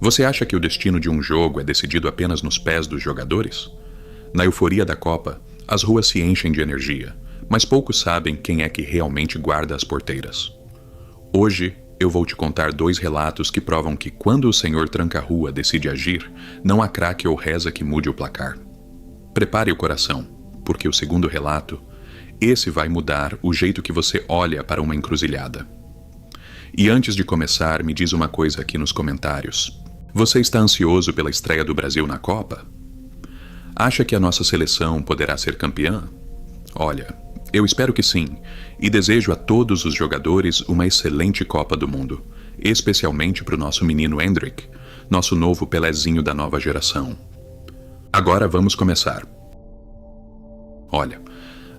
Você acha que o destino de um jogo é decidido apenas nos pés dos jogadores? Na euforia da Copa, as ruas se enchem de energia, mas poucos sabem quem é que realmente guarda as porteiras. Hoje, eu vou te contar 2 relatos que provam que quando o Senhor Tranca-Rua decide agir, não há craque ou reza que mude o placar. Prepare o coração, porque o segundo relato, esse vai mudar o jeito que você olha para uma encruzilhada. E antes de começar, me diz uma coisa aqui nos comentários. Você está ansioso pela estreia do Brasil na Copa? Acha que a nossa seleção poderá ser campeã? Olha, eu espero que sim, e desejo a todos os jogadores uma excelente Copa do Mundo, especialmente para o nosso menino Endrick, nosso novo Pelézinho da nova geração. Agora vamos começar. Olha,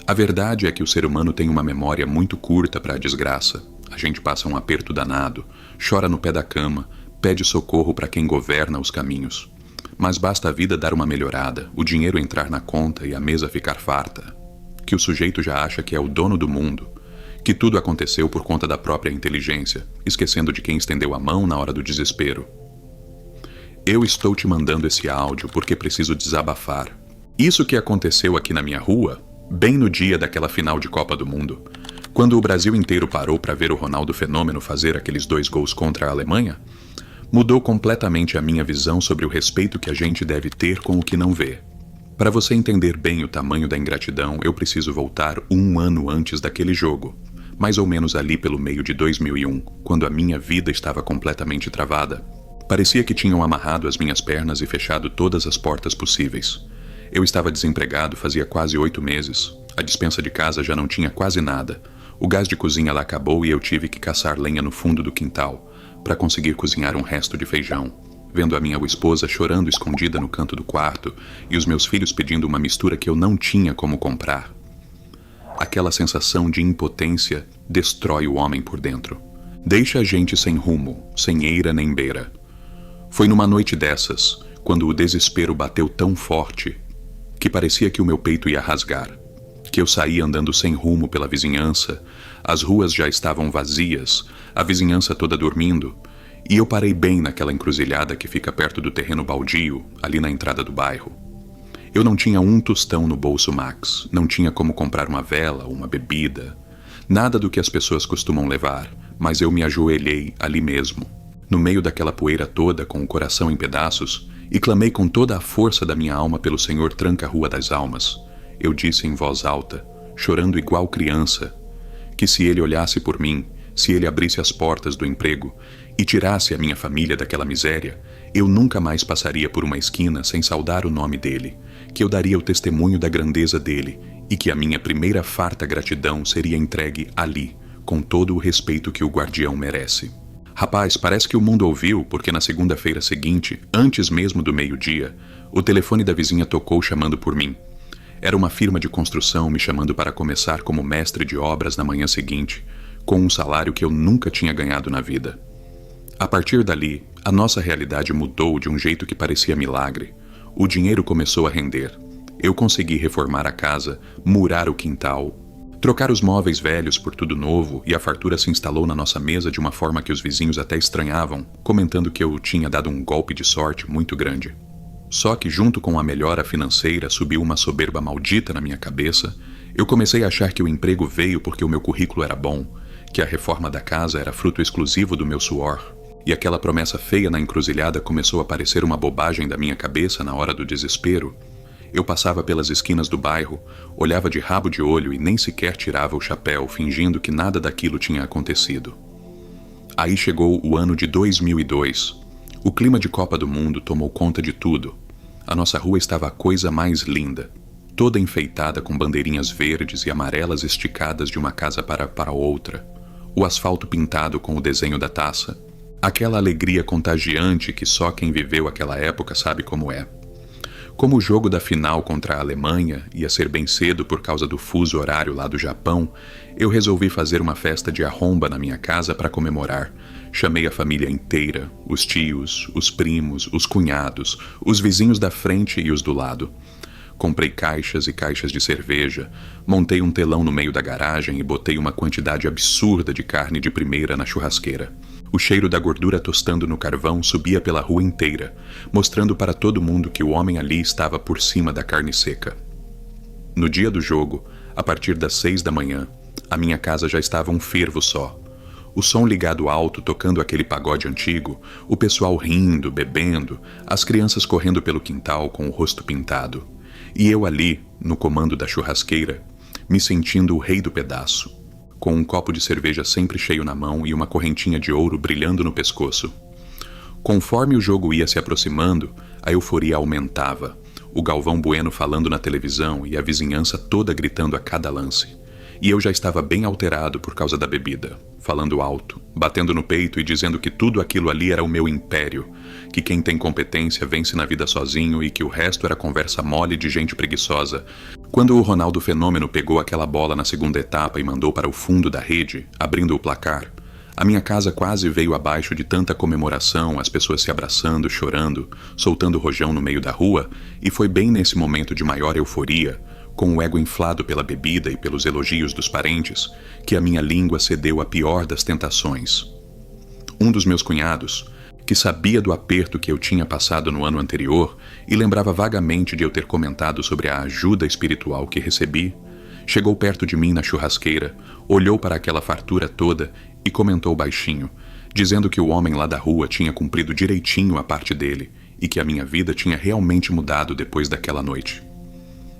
a verdade é que o ser humano tem uma memória muito curta para a desgraça. A gente passa um aperto danado, chora no pé da cama, pede socorro para quem governa os caminhos. Mas basta a vida dar uma melhorada, o dinheiro entrar na conta e a mesa ficar farta, que o sujeito já acha que é o dono do mundo, que tudo aconteceu por conta da própria inteligência, esquecendo de quem estendeu a mão na hora do desespero. Eu estou te mandando esse áudio porque preciso desabafar. Isso que aconteceu aqui na minha rua, bem no dia daquela final de Copa do Mundo, quando o Brasil inteiro parou para ver o Ronaldo Fenômeno fazer aqueles 2 gols contra a Alemanha, mudou completamente a minha visão sobre o respeito que a gente deve ter com o que não vê. Para você entender bem o tamanho da ingratidão, eu preciso voltar 1 ano antes daquele jogo, mais ou menos ali pelo meio de 2001, quando a minha vida estava completamente travada. Parecia que tinham amarrado as minhas pernas e fechado todas as portas possíveis. Eu estava desempregado fazia quase 8 meses, a despensa de casa já não tinha quase nada, o gás de cozinha lá acabou e eu tive que caçar lenha no fundo do quintal, para conseguir cozinhar um resto de feijão, vendo a minha esposa chorando escondida no canto do quarto e os meus filhos pedindo uma mistura que eu não tinha como comprar. Aquela sensação de impotência destrói o homem por dentro. Deixa a gente sem rumo, sem eira nem beira. Foi numa noite dessas, quando o desespero bateu tão forte, que parecia que o meu peito ia rasgar, que eu saí andando sem rumo pela vizinhança, as ruas já estavam vazias, a vizinhança toda dormindo, e eu parei bem naquela encruzilhada que fica perto do terreno baldio, ali na entrada do bairro. Eu não tinha 1 tostão no bolso Max, não tinha como comprar uma vela ou uma bebida, nada do que as pessoas costumam levar, mas eu me ajoelhei ali mesmo, no meio daquela poeira toda com o coração em pedaços, e clamei com toda a força da minha alma pelo Senhor Tranca-Rua das Almas. Eu disse em voz alta, chorando igual criança, que se ele olhasse por mim, se ele abrisse as portas do emprego e tirasse a minha família daquela miséria, eu nunca mais passaria por uma esquina sem saudar o nome dele, que eu daria o testemunho da grandeza dele e que a minha primeira farta gratidão seria entregue ali, com todo o respeito que o guardião merece. Rapaz, parece que o mundo ouviu, porque na segunda-feira seguinte, antes mesmo do meio-dia, o telefone da vizinha tocou chamando por mim. Era uma firma de construção me chamando para começar como mestre de obras na manhã seguinte, com um salário que eu nunca tinha ganhado na vida. A partir dali, a nossa realidade mudou de um jeito que parecia milagre. O dinheiro começou a render. Eu consegui reformar a casa, murar o quintal, trocar os móveis velhos por tudo novo e a fartura se instalou na nossa mesa de uma forma que os vizinhos até estranhavam, comentando que eu tinha dado um golpe de sorte muito grande. Só que junto com a melhora financeira subiu uma soberba maldita na minha cabeça. Eu comecei a achar que o emprego veio porque o meu currículo era bom, que a reforma da casa era fruto exclusivo do meu suor, e aquela promessa feia na encruzilhada começou a parecer uma bobagem da minha cabeça na hora do desespero. Eu passava pelas esquinas do bairro, olhava de rabo de olho e nem sequer tirava o chapéu, fingindo que nada daquilo tinha acontecido. Aí chegou o ano de 2002. O clima de Copa do Mundo tomou conta de tudo. A nossa rua estava a coisa mais linda, toda enfeitada com bandeirinhas verdes e amarelas esticadas de uma casa para outra, o asfalto pintado com o desenho da taça, aquela alegria contagiante que só quem viveu aquela época sabe como é. Como o jogo da final contra a Alemanha ia ser bem cedo por causa do fuso horário lá do Japão, eu resolvi fazer uma festa de arromba na minha casa para comemorar. Chamei a família inteira, os tios, os primos, os cunhados, os vizinhos da frente e os do lado. Comprei caixas e caixas de cerveja, montei um telão no meio da garagem e botei uma quantidade absurda de carne de primeira na churrasqueira. O cheiro da gordura tostando no carvão subia pela rua inteira, mostrando para todo mundo que o homem ali estava por cima da carne seca. No dia do jogo, a partir das 6 da manhã, a minha casa já estava um fervo só. O som ligado alto tocando aquele pagode antigo, o pessoal rindo, bebendo, as crianças correndo pelo quintal com o rosto pintado. E eu ali, no comando da churrasqueira, me sentindo o rei do pedaço, com um copo de cerveja sempre cheio na mão e uma correntinha de ouro brilhando no pescoço. Conforme o jogo ia se aproximando, a euforia aumentava, o Galvão Bueno falando na televisão e a vizinhança toda gritando a cada lance. E eu já estava bem alterado por causa da bebida, falando alto, batendo no peito e dizendo que tudo aquilo ali era o meu império, que quem tem competência vence na vida sozinho e que o resto era conversa mole de gente preguiçosa. Quando o Ronaldo Fenômeno pegou aquela bola na segunda etapa e mandou para o fundo da rede, abrindo o placar, a minha casa quase veio abaixo de tanta comemoração, as pessoas se abraçando, chorando, soltando rojão no meio da rua, e foi bem nesse momento de maior euforia, com o ego inflado pela bebida e pelos elogios dos parentes, que a minha língua cedeu à pior das tentações. Um dos meus cunhados, que sabia do aperto que eu tinha passado no ano anterior e lembrava vagamente de eu ter comentado sobre a ajuda espiritual que recebi, chegou perto de mim na churrasqueira, olhou para aquela fartura toda e comentou baixinho, dizendo que o homem lá da rua tinha cumprido direitinho a parte dele e que a minha vida tinha realmente mudado depois daquela noite.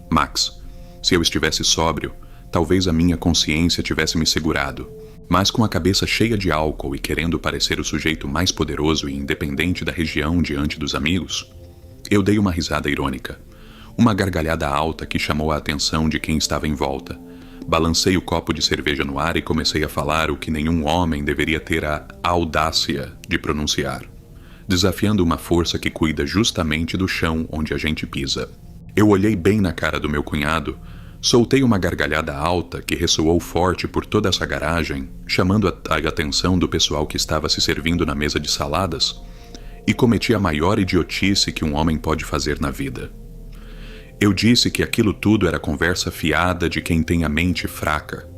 Max, se eu estivesse sóbrio, talvez a minha consciência tivesse me segurado, mas com a cabeça cheia de álcool e querendo parecer o sujeito mais poderoso e independente da região diante dos amigos, eu dei uma risada irônica, uma gargalhada alta que chamou a atenção de quem estava em volta. Balancei o copo de cerveja no ar e comecei a falar o que nenhum homem deveria ter a audácia de pronunciar, desafiando uma força que cuida justamente do chão onde a gente pisa. Eu olhei bem na cara do meu cunhado, soltei uma gargalhada alta que ressoou forte por toda essa garagem, chamando a atenção do pessoal que estava se servindo na mesa de saladas, e cometi a maior idiotice que um homem pode fazer na vida. Eu disse que aquilo tudo era conversa fiada de quem tem a mente fraca,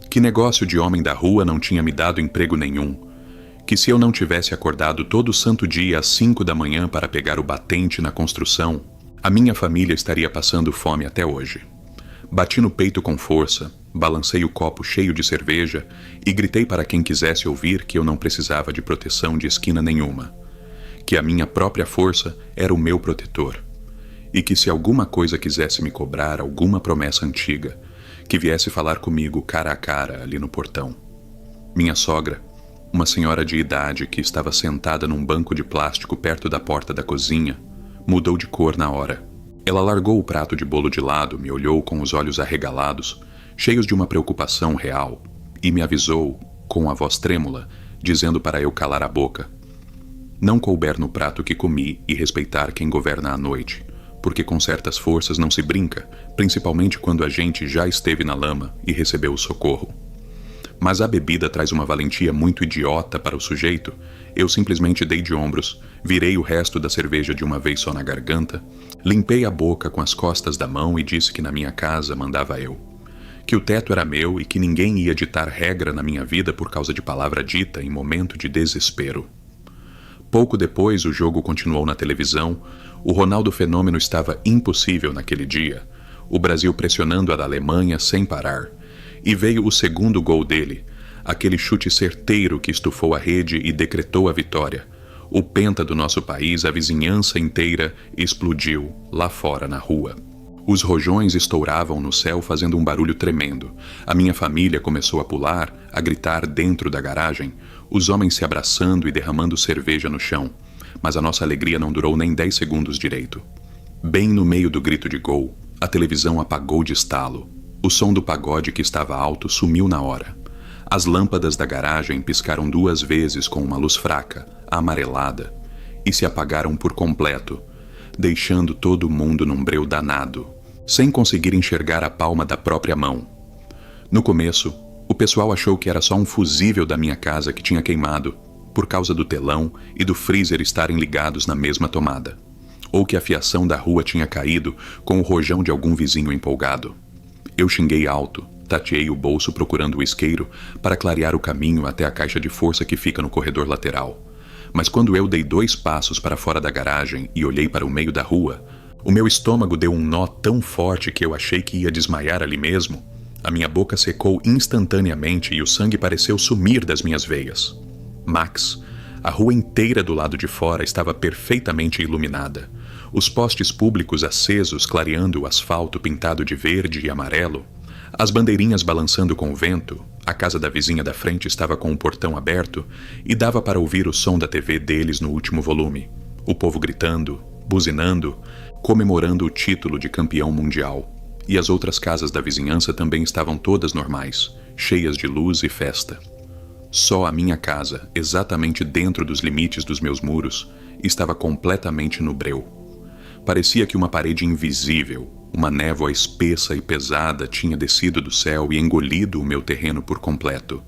que negócio de homem da rua não tinha me dado emprego nenhum, que se eu não tivesse acordado todo santo dia às 5 da manhã para pegar o batente na construção, a minha família estaria passando fome até hoje. Bati no peito com força, balancei o copo cheio de cerveja e gritei para quem quisesse ouvir que eu não precisava de proteção de esquina nenhuma, que a minha própria força era o meu protetor, e que se alguma coisa quisesse me cobrar alguma promessa antiga, que viesse falar comigo cara a cara ali no portão. Minha sogra, uma senhora de idade que estava sentada num banco de plástico perto da porta da cozinha, mudou de cor na hora. Ela largou o prato de bolo de lado, me olhou com os olhos arregalados, cheios de uma preocupação real, e me avisou, com a voz trêmula, dizendo para eu calar a boca. Não couber no prato que comi e respeitar quem governa à noite, porque com certas forças não se brinca, principalmente quando a gente já esteve na lama e recebeu o socorro. Mas a bebida traz uma valentia muito idiota para o sujeito. Eu simplesmente dei de ombros, virei o resto da cerveja de uma vez só na garganta, limpei a boca com as costas da mão e disse que na minha casa mandava eu, que o teto era meu e que ninguém ia ditar regra na minha vida por causa de palavra dita em momento de desespero. Pouco depois, o jogo continuou na televisão, o Ronaldo Fenômeno estava impossível naquele dia, o Brasil pressionando a da Alemanha sem parar, e veio o segundo gol dele, aquele chute certeiro que estufou a rede e decretou a vitória. O penta do nosso país, a vizinhança inteira, explodiu lá fora na rua. Os rojões estouravam no céu fazendo um barulho tremendo. A minha família começou a pular, a gritar dentro da garagem, os homens se abraçando e derramando cerveja no chão. Mas a nossa alegria não durou nem 10 segundos direito. Bem no meio do grito de gol, a televisão apagou de estalo. O som do pagode que estava alto sumiu na hora. As lâmpadas da garagem piscaram 2 vezes com uma luz fraca, amarelada, e se apagaram por completo, deixando todo mundo num breu danado, sem conseguir enxergar a palma da própria mão. No começo, o pessoal achou que era só um fusível da minha casa que tinha queimado, por causa do telão e do freezer estarem ligados na mesma tomada, ou que a fiação da rua tinha caído com o rojão de algum vizinho empolgado. Eu xinguei alto, Tateei o bolso procurando o isqueiro para clarear o caminho até a caixa de força que fica no corredor lateral. Mas quando eu dei 2 passos para fora da garagem e olhei para o meio da rua, o meu estômago deu um nó tão forte que eu achei que ia desmaiar ali mesmo. A minha boca secou instantaneamente e o sangue pareceu sumir das minhas veias. Max, a rua inteira do lado de fora estava perfeitamente iluminada. Os postes públicos acesos clareando o asfalto pintado de verde e amarelo, as bandeirinhas balançando com o vento, a casa da vizinha da frente estava com o portão aberto e dava para ouvir o som da TV deles no último volume. O povo gritando, buzinando, comemorando o título de campeão mundial. E as outras casas da vizinhança também estavam todas normais, cheias de luz e festa. Só a minha casa, exatamente dentro dos limites dos meus muros, estava completamente no breu. Parecia que uma parede invisível, uma névoa espessa e pesada tinha descido do céu e engolido o meu terreno por completo,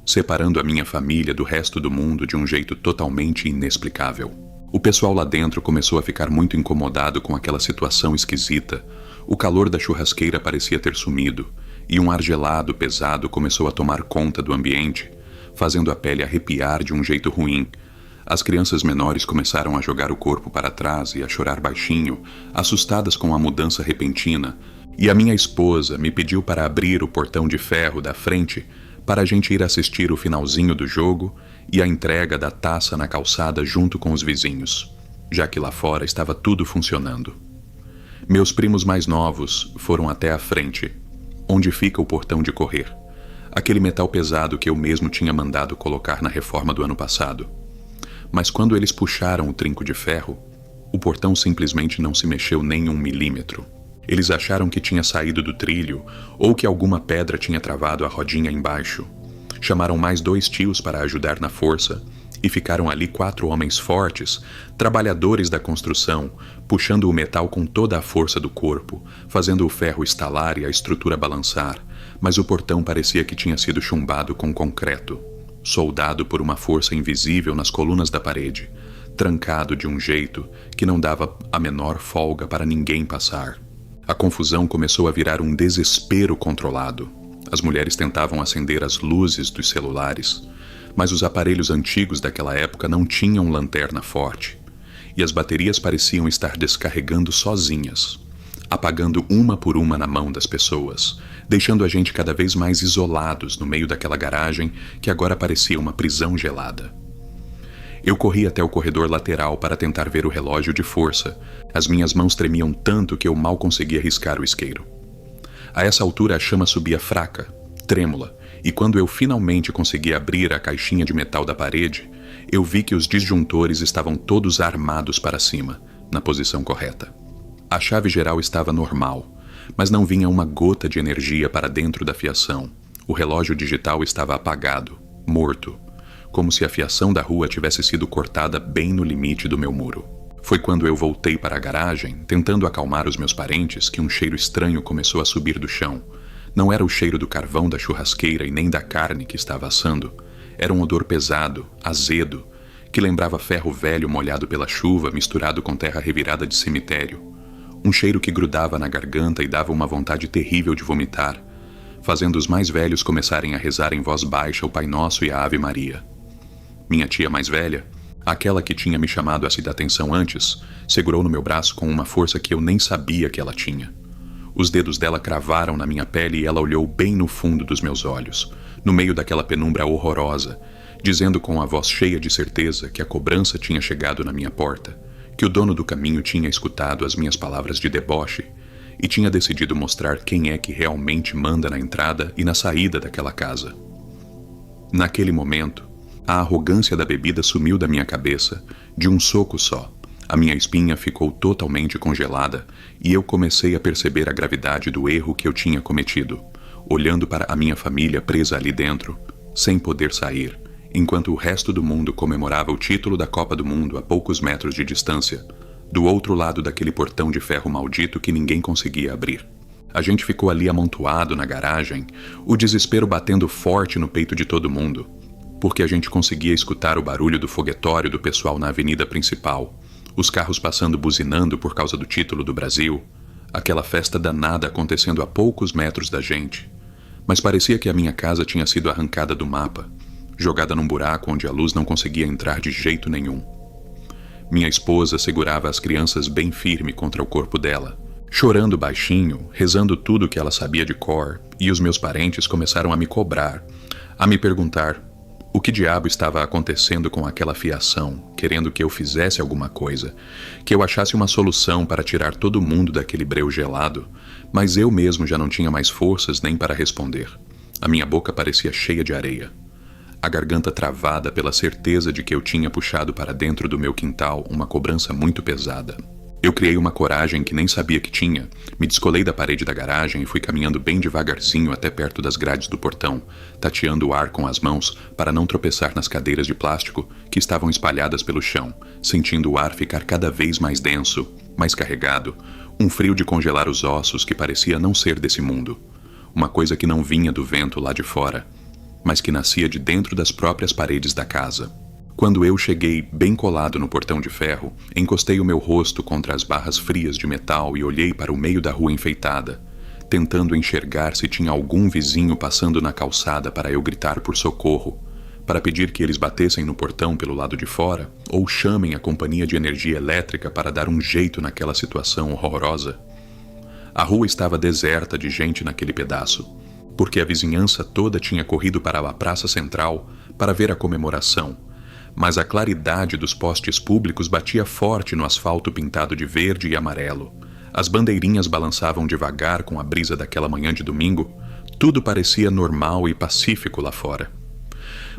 separando a minha família do resto do mundo de um jeito totalmente inexplicável. O pessoal lá dentro começou a ficar muito incomodado com aquela situação esquisita. O calor da churrasqueira parecia ter sumido, e um ar gelado pesado começou a tomar conta do ambiente, fazendo a pele arrepiar de um jeito ruim. As crianças menores começaram a jogar o corpo para trás e a chorar baixinho, assustadas com a mudança repentina, e a minha esposa me pediu para abrir o portão de ferro da frente para a gente ir assistir o finalzinho do jogo e a entrega da taça na calçada junto com os vizinhos, já que lá fora estava tudo funcionando. Meus primos mais novos foram até a frente, onde fica o portão de correr, aquele metal pesado que eu mesmo tinha mandado colocar na reforma do ano passado. Mas quando eles puxaram o trinco de ferro, o portão simplesmente não se mexeu nem 1 milímetro. Eles acharam que tinha saído do trilho ou que alguma pedra tinha travado a rodinha embaixo. Chamaram mais 2 tios para ajudar na força e ficaram ali 4 homens fortes, trabalhadores da construção, puxando o metal com toda a força do corpo, fazendo o ferro estalar e a estrutura balançar, mas o portão parecia que tinha sido chumbado com concreto, soldado por uma força invisível nas colunas da parede, trancado de um jeito que não dava a menor folga para ninguém passar. A confusão começou a virar um desespero controlado. As mulheres tentavam acender as luzes dos celulares, mas os aparelhos antigos daquela época não tinham lanterna forte, e as baterias pareciam estar descarregando sozinhas, apagando uma por uma na mão das pessoas, deixando a gente cada vez mais isolados no meio daquela garagem que agora parecia uma prisão gelada. Eu corri até o corredor lateral para tentar ver o relógio de força. As minhas mãos tremiam tanto que eu mal conseguia riscar o isqueiro. A essa altura a chama subia fraca, trêmula, e quando eu finalmente consegui abrir a caixinha de metal da parede, eu vi que os disjuntores estavam todos armados para cima, na posição correta. A chave geral estava normal, mas não vinha uma gota de energia para dentro da fiação. O relógio digital estava apagado, morto, como se a fiação da rua tivesse sido cortada bem no limite do meu muro. Foi quando eu voltei para a garagem, tentando acalmar os meus parentes, que um cheiro estranho começou a subir do chão. Não era o cheiro do carvão da churrasqueira e nem da carne que estava assando. Era um odor pesado, azedo, que lembrava ferro velho molhado pela chuva misturado com terra revirada de cemitério. Um cheiro que grudava na garganta e dava uma vontade terrível de vomitar, fazendo os mais velhos começarem a rezar em voz baixa o Pai Nosso e a Ave Maria. Minha tia mais velha, aquela que tinha me chamado a se dar atenção antes, segurou no meu braço com uma força que eu nem sabia que ela tinha. Os dedos dela cravaram na minha pele e ela olhou bem no fundo dos meus olhos, no meio daquela penumbra horrorosa, dizendo com a voz cheia de certeza que a cobrança tinha chegado na minha porta, que o dono do caminho tinha escutado as minhas palavras de deboche e tinha decidido mostrar quem é que realmente manda na entrada e na saída daquela casa. Naquele momento, a arrogância da bebida sumiu da minha cabeça, de um soco só. A minha espinha ficou totalmente congelada e eu comecei a perceber a gravidade do erro que eu tinha cometido, olhando para a minha família presa ali dentro, sem poder sair, enquanto o resto do mundo comemorava o título da Copa do Mundo a poucos metros de distância, do outro lado daquele portão de ferro maldito que ninguém conseguia abrir. A gente ficou ali amontoado na garagem, o desespero batendo forte no peito de todo mundo, porque a gente conseguia escutar o barulho do foguetório do pessoal na avenida principal, os carros passando buzinando por causa do título do Brasil, aquela festa danada acontecendo a poucos metros da gente. Mas parecia que a minha casa tinha sido arrancada do mapa, jogada num buraco onde a luz não conseguia entrar de jeito nenhum. Minha esposa segurava as crianças bem firme contra o corpo dela, chorando baixinho, rezando tudo o que ela sabia de cor, e os meus parentes começaram a me cobrar, a me perguntar o que diabo estava acontecendo com aquela fiação, querendo que eu fizesse alguma coisa, que eu achasse uma solução para tirar todo mundo daquele breu gelado, mas eu mesmo já não tinha mais forças nem para responder. A minha boca parecia cheia de areia. A garganta travada pela certeza de que eu tinha puxado para dentro do meu quintal uma cobrança muito pesada. Eu criei uma coragem que nem sabia que tinha, me descolei da parede da garagem e fui caminhando bem devagarzinho até perto das grades do portão, tateando o ar com as mãos para não tropeçar nas cadeiras de plástico que estavam espalhadas pelo chão, sentindo o ar ficar cada vez mais denso, mais carregado, um frio de congelar os ossos que parecia não ser desse mundo, uma coisa que não vinha do vento lá de fora, mas que nascia de dentro das próprias paredes da casa. Quando eu cheguei bem colado no portão de ferro, encostei o meu rosto contra as barras frias de metal e olhei para o meio da rua enfeitada, tentando enxergar se tinha algum vizinho passando na calçada para eu gritar por socorro, para pedir que eles batessem no portão pelo lado de fora ou chamem a companhia de energia elétrica para dar um jeito naquela situação horrorosa. A rua estava deserta de gente naquele pedaço, porque a vizinhança toda tinha corrido para a praça central para ver a comemoração, mas a claridade dos postes públicos batia forte no asfalto pintado de verde e amarelo. As bandeirinhas balançavam devagar com a brisa daquela manhã de domingo. Tudo parecia normal e pacífico lá fora.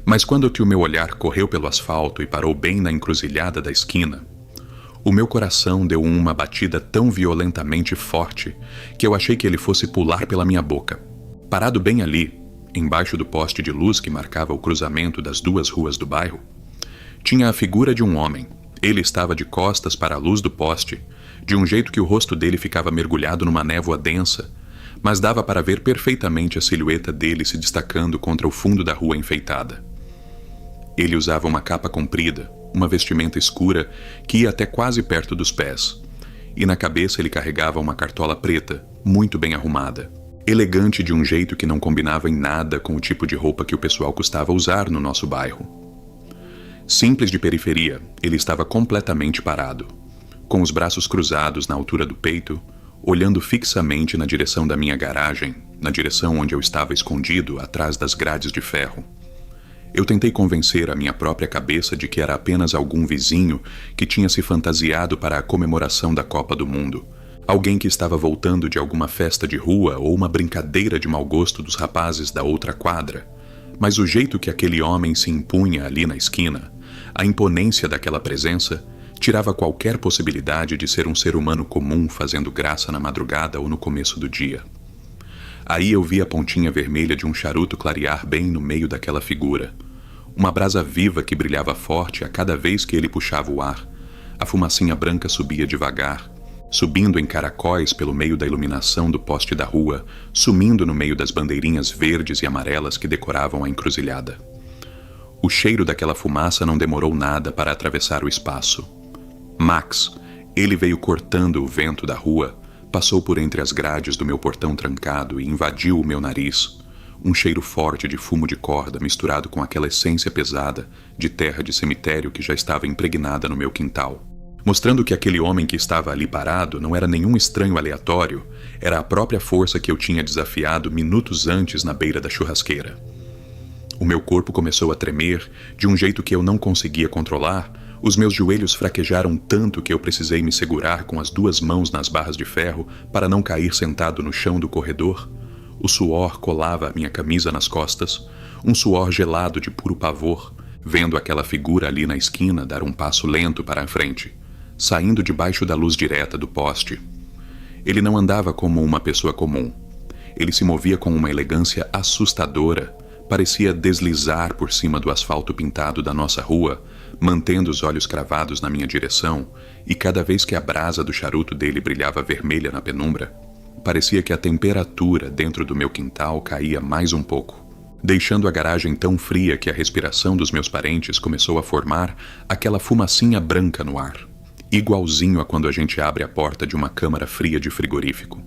Mas quando que o meu olhar correu pelo asfalto e parou bem na encruzilhada da esquina, o meu coração deu uma batida tão violentamente forte que eu achei que ele fosse pular pela minha boca. Parado bem ali, embaixo do poste de luz que marcava o cruzamento das duas ruas do bairro, tinha a figura de um homem. Ele estava de costas para a luz do poste, de um jeito que o rosto dele ficava mergulhado numa névoa densa, mas dava para ver perfeitamente a silhueta dele se destacando contra o fundo da rua enfeitada. Ele usava uma capa comprida, uma vestimenta escura que ia até quase perto dos pés, e na cabeça ele carregava uma cartola preta, muito bem arrumada, elegante de um jeito que não combinava em nada com o tipo de roupa que o pessoal custava usar no nosso bairro. Simples de periferia, ele estava completamente parado, com os braços cruzados na altura do peito, olhando fixamente na direção da minha garagem, na direção onde eu estava escondido atrás das grades de ferro. Eu tentei convencer a minha própria cabeça de que era apenas algum vizinho que tinha se fantasiado para a comemoração da Copa do Mundo, alguém que estava voltando de alguma festa de rua ou uma brincadeira de mau gosto dos rapazes da outra quadra, mas o jeito que aquele homem se impunha ali na esquina, a imponência daquela presença, tirava qualquer possibilidade de ser um ser humano comum fazendo graça na madrugada ou no começo do dia. Aí eu vi a pontinha vermelha de um charuto clarear bem no meio daquela figura, uma brasa viva que brilhava forte a cada vez que ele puxava o ar. A fumacinha branca subia devagar, subindo em caracóis pelo meio da iluminação do poste da rua, sumindo no meio das bandeirinhas verdes e amarelas que decoravam a encruzilhada. O cheiro daquela fumaça não demorou nada para atravessar o espaço. Max, ele veio cortando o vento da rua, passou por entre as grades do meu portão trancado e invadiu o meu nariz. Um cheiro forte de fumo de corda misturado com aquela essência pesada de terra de cemitério que já estava impregnada no meu quintal, mostrando que aquele homem que estava ali parado não era nenhum estranho aleatório, era a própria força que eu tinha desafiado minutos antes na beira da churrasqueira. O meu corpo começou a tremer de um jeito que eu não conseguia controlar. Os meus joelhos fraquejaram tanto que eu precisei me segurar com as duas mãos nas barras de ferro para não cair sentado no chão do corredor. O suor colava a minha camisa nas costas, um suor gelado de puro pavor, vendo aquela figura ali na esquina dar um passo lento para a frente, saindo debaixo da luz direta do poste. Ele não andava como uma pessoa comum. Ele se movia com uma elegância assustadora, parecia deslizar por cima do asfalto pintado da nossa rua, mantendo os olhos cravados na minha direção, e cada vez que a brasa do charuto dele brilhava vermelha na penumbra, parecia que a temperatura dentro do meu quintal caía mais um pouco, deixando a garagem tão fria que a respiração dos meus parentes começou a formar aquela fumacinha branca no ar, igualzinho a quando a gente abre a porta de uma câmara fria de frigorífico.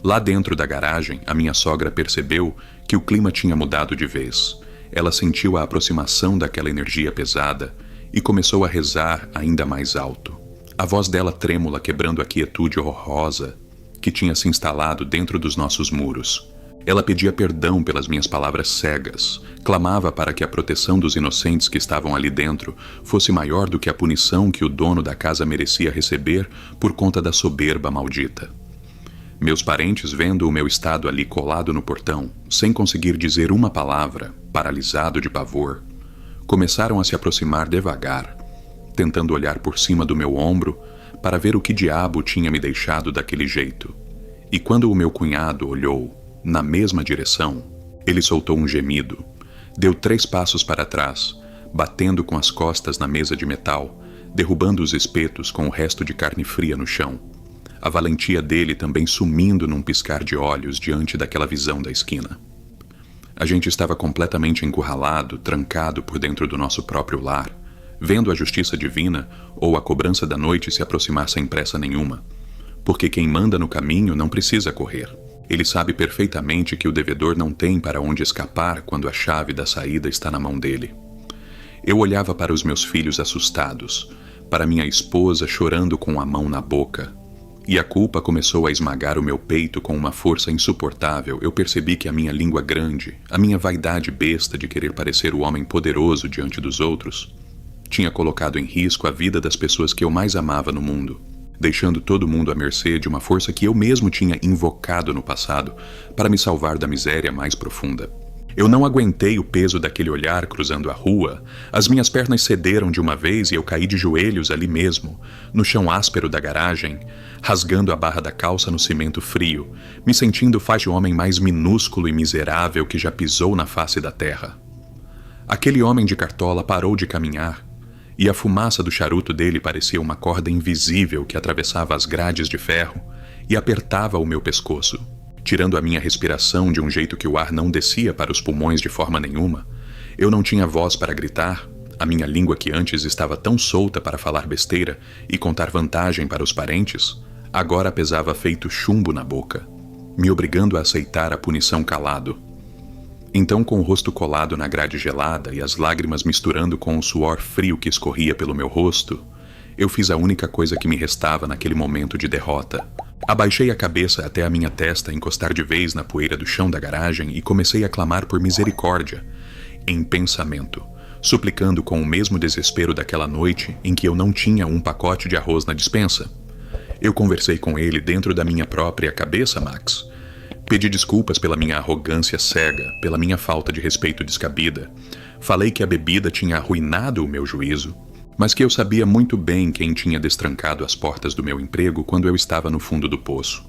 Lá dentro da garagem, a minha sogra percebeu que o clima tinha mudado de vez. Ela sentiu a aproximação daquela energia pesada e começou a rezar ainda mais alto. A voz dela trêmula quebrando a quietude horrorosa que tinha se instalado dentro dos nossos muros. Ela pedia perdão pelas minhas palavras cegas, clamava para que a proteção dos inocentes que estavam ali dentro fosse maior do que a punição que o dono da casa merecia receber por conta da soberba maldita. Meus parentes, vendo o meu estado ali colado no portão, sem conseguir dizer uma palavra, paralisado de pavor, começaram a se aproximar devagar, tentando olhar por cima do meu ombro para ver o que diabo tinha me deixado daquele jeito. E quando o meu cunhado olhou na mesma direção, ele soltou um gemido, deu 3 passos para trás, batendo com as costas na mesa de metal, derrubando os espetos com o resto de carne fria no chão. A valentia dele também sumindo num piscar de olhos diante daquela visão da esquina. A gente estava completamente encurralado, trancado por dentro do nosso próprio lar, vendo a justiça divina ou a cobrança da noite se aproximar sem pressa nenhuma. Porque quem manda no caminho não precisa correr. Ele sabe perfeitamente que o devedor não tem para onde escapar quando a chave da saída está na mão dele. Eu olhava para os meus filhos assustados, para minha esposa chorando com a mão na boca, e a culpa começou a esmagar o meu peito com uma força insuportável. Eu percebi que a minha língua grande, a minha vaidade besta de querer parecer o homem poderoso diante dos outros, tinha colocado em risco a vida das pessoas que eu mais amava no mundo, deixando todo mundo à mercê de uma força que eu mesmo tinha invocado no passado para me salvar da miséria mais profunda. Eu não aguentei o peso daquele olhar cruzando a rua, as minhas pernas cederam de uma vez e eu caí de joelhos ali mesmo, no chão áspero da garagem, rasgando a barra da calça no cimento frio, me sentindo faz de homem mais minúsculo e miserável que já pisou na face da terra. Aquele homem de cartola parou de caminhar, e a fumaça do charuto dele parecia uma corda invisível que atravessava as grades de ferro e apertava o meu pescoço, tirando a minha respiração de um jeito que o ar não descia para os pulmões de forma nenhuma. Eu não tinha voz para gritar, a minha língua que antes estava tão solta para falar besteira e contar vantagem para os parentes, agora pesava feito chumbo na boca, me obrigando a aceitar a punição calado. Então, com o rosto colado na grade gelada e as lágrimas misturando com o suor frio que escorria pelo meu rosto, eu fiz a única coisa que me restava naquele momento de derrota. Abaixei a cabeça até a minha testa encostar de vez na poeira do chão da garagem e comecei a clamar por misericórdia, em pensamento, suplicando com o mesmo desespero daquela noite em que eu não tinha um pacote de arroz na despensa. Eu conversei com ele dentro da minha própria cabeça, Max. Pedi desculpas pela minha arrogância cega, pela minha falta de respeito descabida. Falei que a bebida tinha arruinado o meu juízo, mas que eu sabia muito bem quem tinha destrancado as portas do meu emprego quando eu estava no fundo do poço.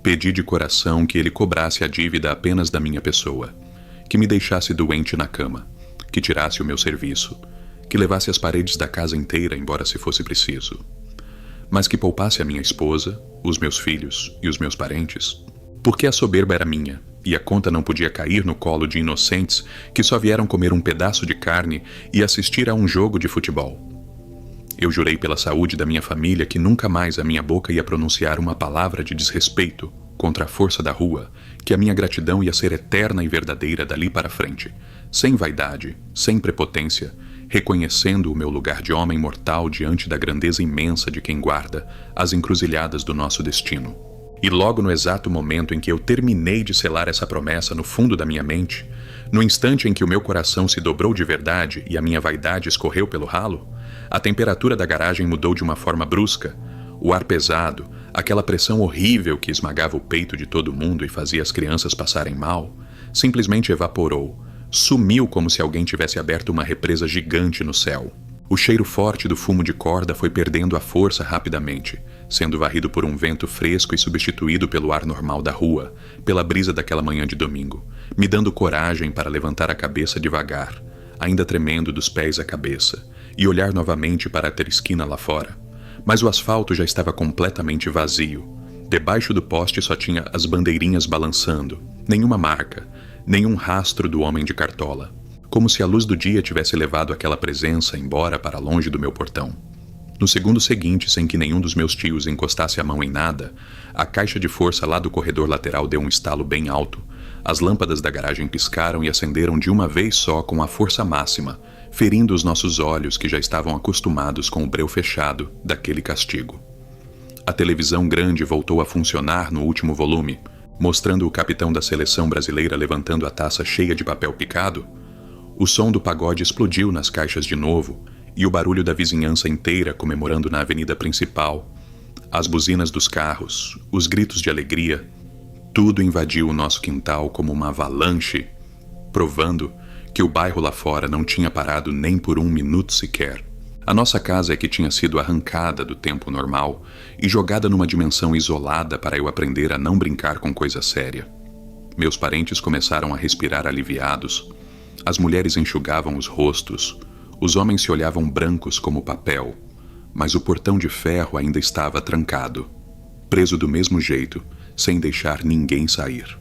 Pedi de coração que ele cobrasse a dívida apenas da minha pessoa, que me deixasse doente na cama, que tirasse o meu serviço, que levasse as paredes da casa inteira embora se fosse preciso, mas que poupasse a minha esposa, os meus filhos e os meus parentes, porque a soberba era minha, e a conta não podia cair no colo de inocentes que só vieram comer um pedaço de carne e assistir a um jogo de futebol. Eu jurei pela saúde da minha família que nunca mais a minha boca ia pronunciar uma palavra de desrespeito contra a força da rua, que a minha gratidão ia ser eterna e verdadeira dali para frente, sem vaidade, sem prepotência, reconhecendo o meu lugar de homem mortal diante da grandeza imensa de quem guarda as encruzilhadas do nosso destino. E logo no exato momento em que eu terminei de selar essa promessa no fundo da minha mente, no instante em que o meu coração se dobrou de verdade e a minha vaidade escorreu pelo ralo, a temperatura da garagem mudou de uma forma brusca. O ar pesado, aquela pressão horrível que esmagava o peito de todo mundo e fazia as crianças passarem mal, simplesmente evaporou, sumiu como se alguém tivesse aberto uma represa gigante no céu. O cheiro forte do fumo de corda foi perdendo a força rapidamente, sendo varrido por um vento fresco e substituído pelo ar normal da rua, pela brisa daquela manhã de domingo, me dando coragem para levantar a cabeça devagar, ainda tremendo dos pés à cabeça, e olhar novamente para a ter esquina lá fora. Mas o asfalto já estava completamente vazio. Debaixo do poste só tinha as bandeirinhas balançando, nenhuma marca, nenhum rastro do homem de cartola, como se a luz do dia tivesse levado aquela presença embora para longe do meu portão. No segundo seguinte, sem que nenhum dos meus tios encostasse a mão em nada, a caixa de força lá do corredor lateral deu um estalo bem alto. As lâmpadas da garagem piscaram e acenderam de uma vez só com a força máxima, ferindo os nossos olhos que já estavam acostumados com o breu fechado daquele castigo. A televisão grande voltou a funcionar no último volume, mostrando o capitão da seleção brasileira levantando a taça cheia de papel picado. O som do pagode explodiu nas caixas de novo, e o barulho da vizinhança inteira comemorando na avenida principal, as buzinas dos carros, os gritos de alegria, tudo invadiu o nosso quintal como uma avalanche, provando que o bairro lá fora não tinha parado nem por um minuto sequer. A nossa casa é que tinha sido arrancada do tempo normal e jogada numa dimensão isolada para eu aprender a não brincar com coisa séria. Meus parentes começaram a respirar aliviados, as mulheres enxugavam os rostos, os homens se olhavam brancos como papel, mas o portão de ferro ainda estava trancado, preso do mesmo jeito, sem deixar ninguém sair.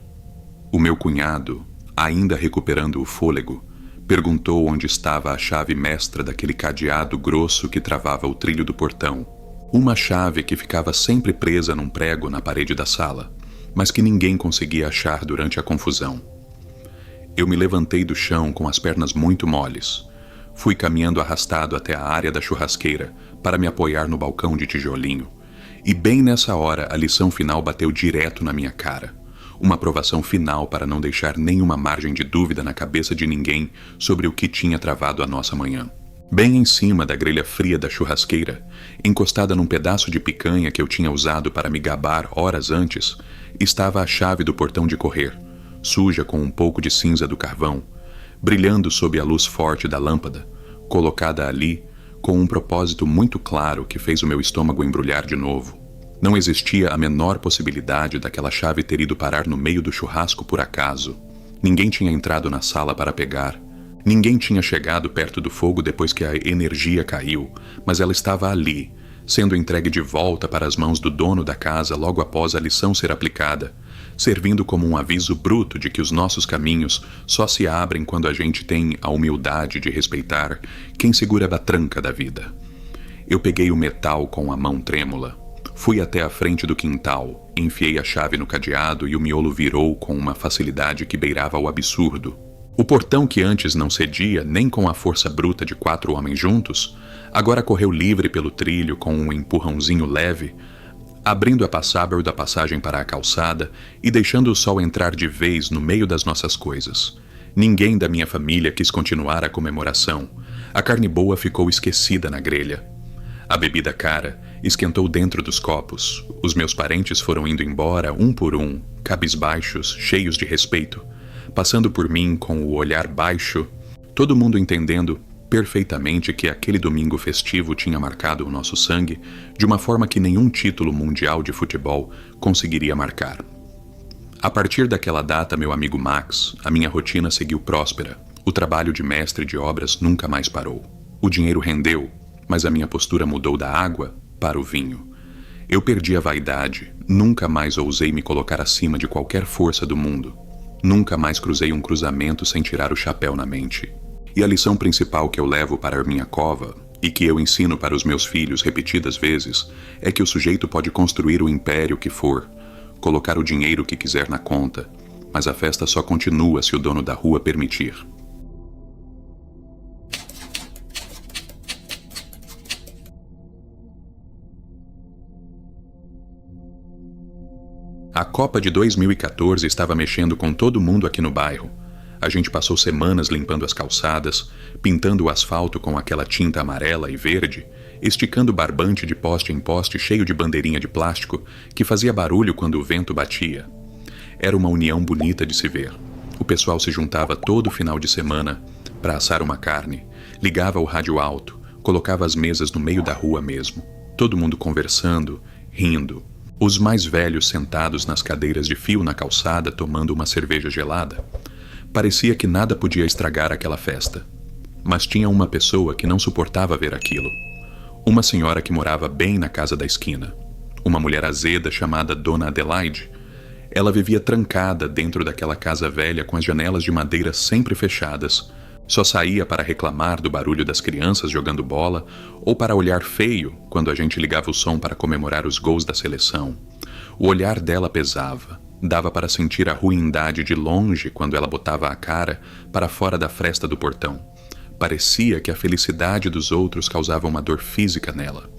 O meu cunhado, ainda recuperando o fôlego, perguntou onde estava a chave mestra daquele cadeado grosso que travava o trilho do portão, uma chave que ficava sempre presa num prego na parede da sala, mas que ninguém conseguia achar durante a confusão. Eu me levantei do chão com as pernas muito moles. Fui caminhando arrastado até a área da churrasqueira para me apoiar no balcão de tijolinho. E bem nessa hora a lição final bateu direto na minha cara. Uma provação final para não deixar nenhuma margem de dúvida na cabeça de ninguém sobre o que tinha travado a nossa manhã. Bem em cima da grelha fria da churrasqueira, encostada num pedaço de picanha que eu tinha usado para me gabar horas antes, estava a chave do portão de correr, suja com um pouco de cinza do carvão, brilhando sob a luz forte da lâmpada, colocada ali com um propósito muito claro que fez o meu estômago embrulhar de novo. Não existia a menor possibilidade daquela chave ter ido parar no meio do churrasco por acaso. Ninguém tinha entrado na sala para pegar. Ninguém tinha chegado perto do fogo depois que a energia caiu, mas ela estava ali, sendo entregue de volta para as mãos do dono da casa logo após a lição ser aplicada, servindo como um aviso bruto de que os nossos caminhos só se abrem quando a gente tem a humildade de respeitar quem segura a tranca da vida. Eu peguei o metal com a mão trêmula, fui até a frente do quintal, enfiei a chave no cadeado e o miolo virou com uma facilidade que beirava o absurdo. O portão que antes não cedia nem com a força bruta de 4 homens juntos, agora correu livre pelo trilho com um empurrãozinho leve, abrindo a passável da passagem para a calçada e deixando o sol entrar de vez no meio das nossas coisas. Ninguém da minha família quis continuar a comemoração. A carne boa ficou esquecida na grelha. A bebida cara esquentou dentro dos copos. Os meus parentes foram indo embora um por um, cabisbaixos, cheios de respeito, passando por mim com o olhar baixo, todo mundo entendendo perfeitamente que aquele domingo festivo tinha marcado o nosso sangue de uma forma que nenhum título mundial de futebol conseguiria marcar. A partir daquela data, meu amigo Max, a minha rotina seguiu próspera. O trabalho de mestre de obras nunca mais parou. O dinheiro rendeu, mas a minha postura mudou da água para o vinho. Eu perdi a vaidade, nunca mais ousei me colocar acima de qualquer força do mundo. Nunca mais cruzei um cruzamento sem tirar o chapéu na mente. E a lição principal que eu levo para a minha cova, e que eu ensino para os meus filhos repetidas vezes, é que o sujeito pode construir o império que for, colocar o dinheiro que quiser na conta, mas a festa só continua se o dono da rua permitir. A Copa de 2014 estava mexendo com todo mundo aqui no bairro. A gente passou semanas limpando as calçadas, pintando o asfalto com aquela tinta amarela e verde, esticando barbante de poste em poste cheio de bandeirinha de plástico que fazia barulho quando o vento batia. Era uma união bonita de se ver. O pessoal se juntava todo final de semana para assar uma carne, ligava o rádio alto, colocava as mesas no meio da rua mesmo. Todo mundo conversando, rindo. Os mais velhos sentados nas cadeiras de fio na calçada tomando uma cerveja gelada. Parecia que nada podia estragar aquela festa. Mas tinha uma pessoa que não suportava ver aquilo. Uma senhora que morava bem na casa da esquina. Uma mulher azeda chamada Dona Adelaide. Ela vivia trancada dentro daquela casa velha com as janelas de madeira sempre fechadas, Só saía para reclamar do barulho das crianças jogando bola ou para olhar feio quando a gente ligava o som para comemorar os gols da seleção. O olhar dela pesava. Dava para sentir a ruindade de longe quando ela botava a cara para fora da fresta do portão. Parecia que a felicidade dos outros causava uma dor física nela.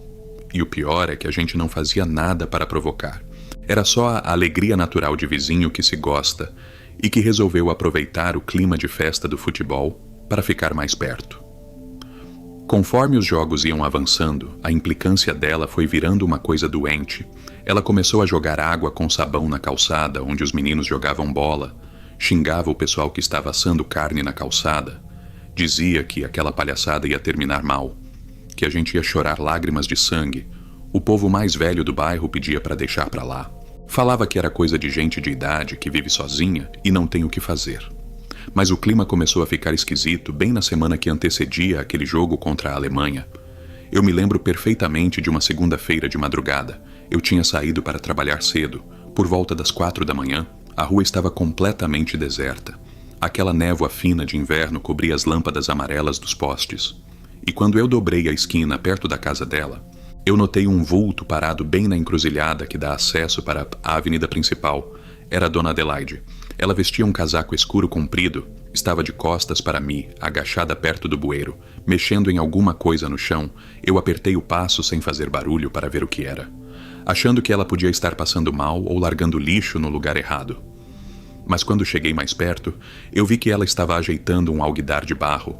E o pior é que a gente não fazia nada para provocar. Era só a alegria natural de vizinho que se gosta e que resolveu aproveitar o clima de festa do futebol para ficar mais perto. Conforme os jogos iam avançando, a implicância dela foi virando uma coisa doente. Ela começou a jogar água com sabão na calçada onde os meninos jogavam bola, xingava o pessoal que estava assando carne na calçada, dizia que aquela palhaçada ia terminar mal, que a gente ia chorar lágrimas de sangue. O povo mais velho do bairro pedia para deixar para lá. Falava que era coisa de gente de idade que vive sozinha e não tem o que fazer. Mas o clima começou a ficar esquisito bem na semana que antecedia aquele jogo contra a Alemanha. Eu me lembro perfeitamente de uma segunda-feira de madrugada. Eu tinha saído para trabalhar cedo. Por volta das 4 da manhã, a rua estava completamente deserta. Aquela névoa fina de inverno cobria as lâmpadas amarelas dos postes. E quando eu dobrei a esquina perto da casa dela, eu notei um vulto parado bem na encruzilhada que dá acesso para a avenida principal. Era a Dona Adelaide. Ela vestia um casaco escuro comprido, estava de costas para mim, agachada perto do bueiro, mexendo em alguma coisa no chão. Eu apertei o passo sem fazer barulho para ver o que era, achando que ela podia estar passando mal ou largando lixo no lugar errado. Mas quando cheguei mais perto, eu vi que ela estava ajeitando um alguidar de barro.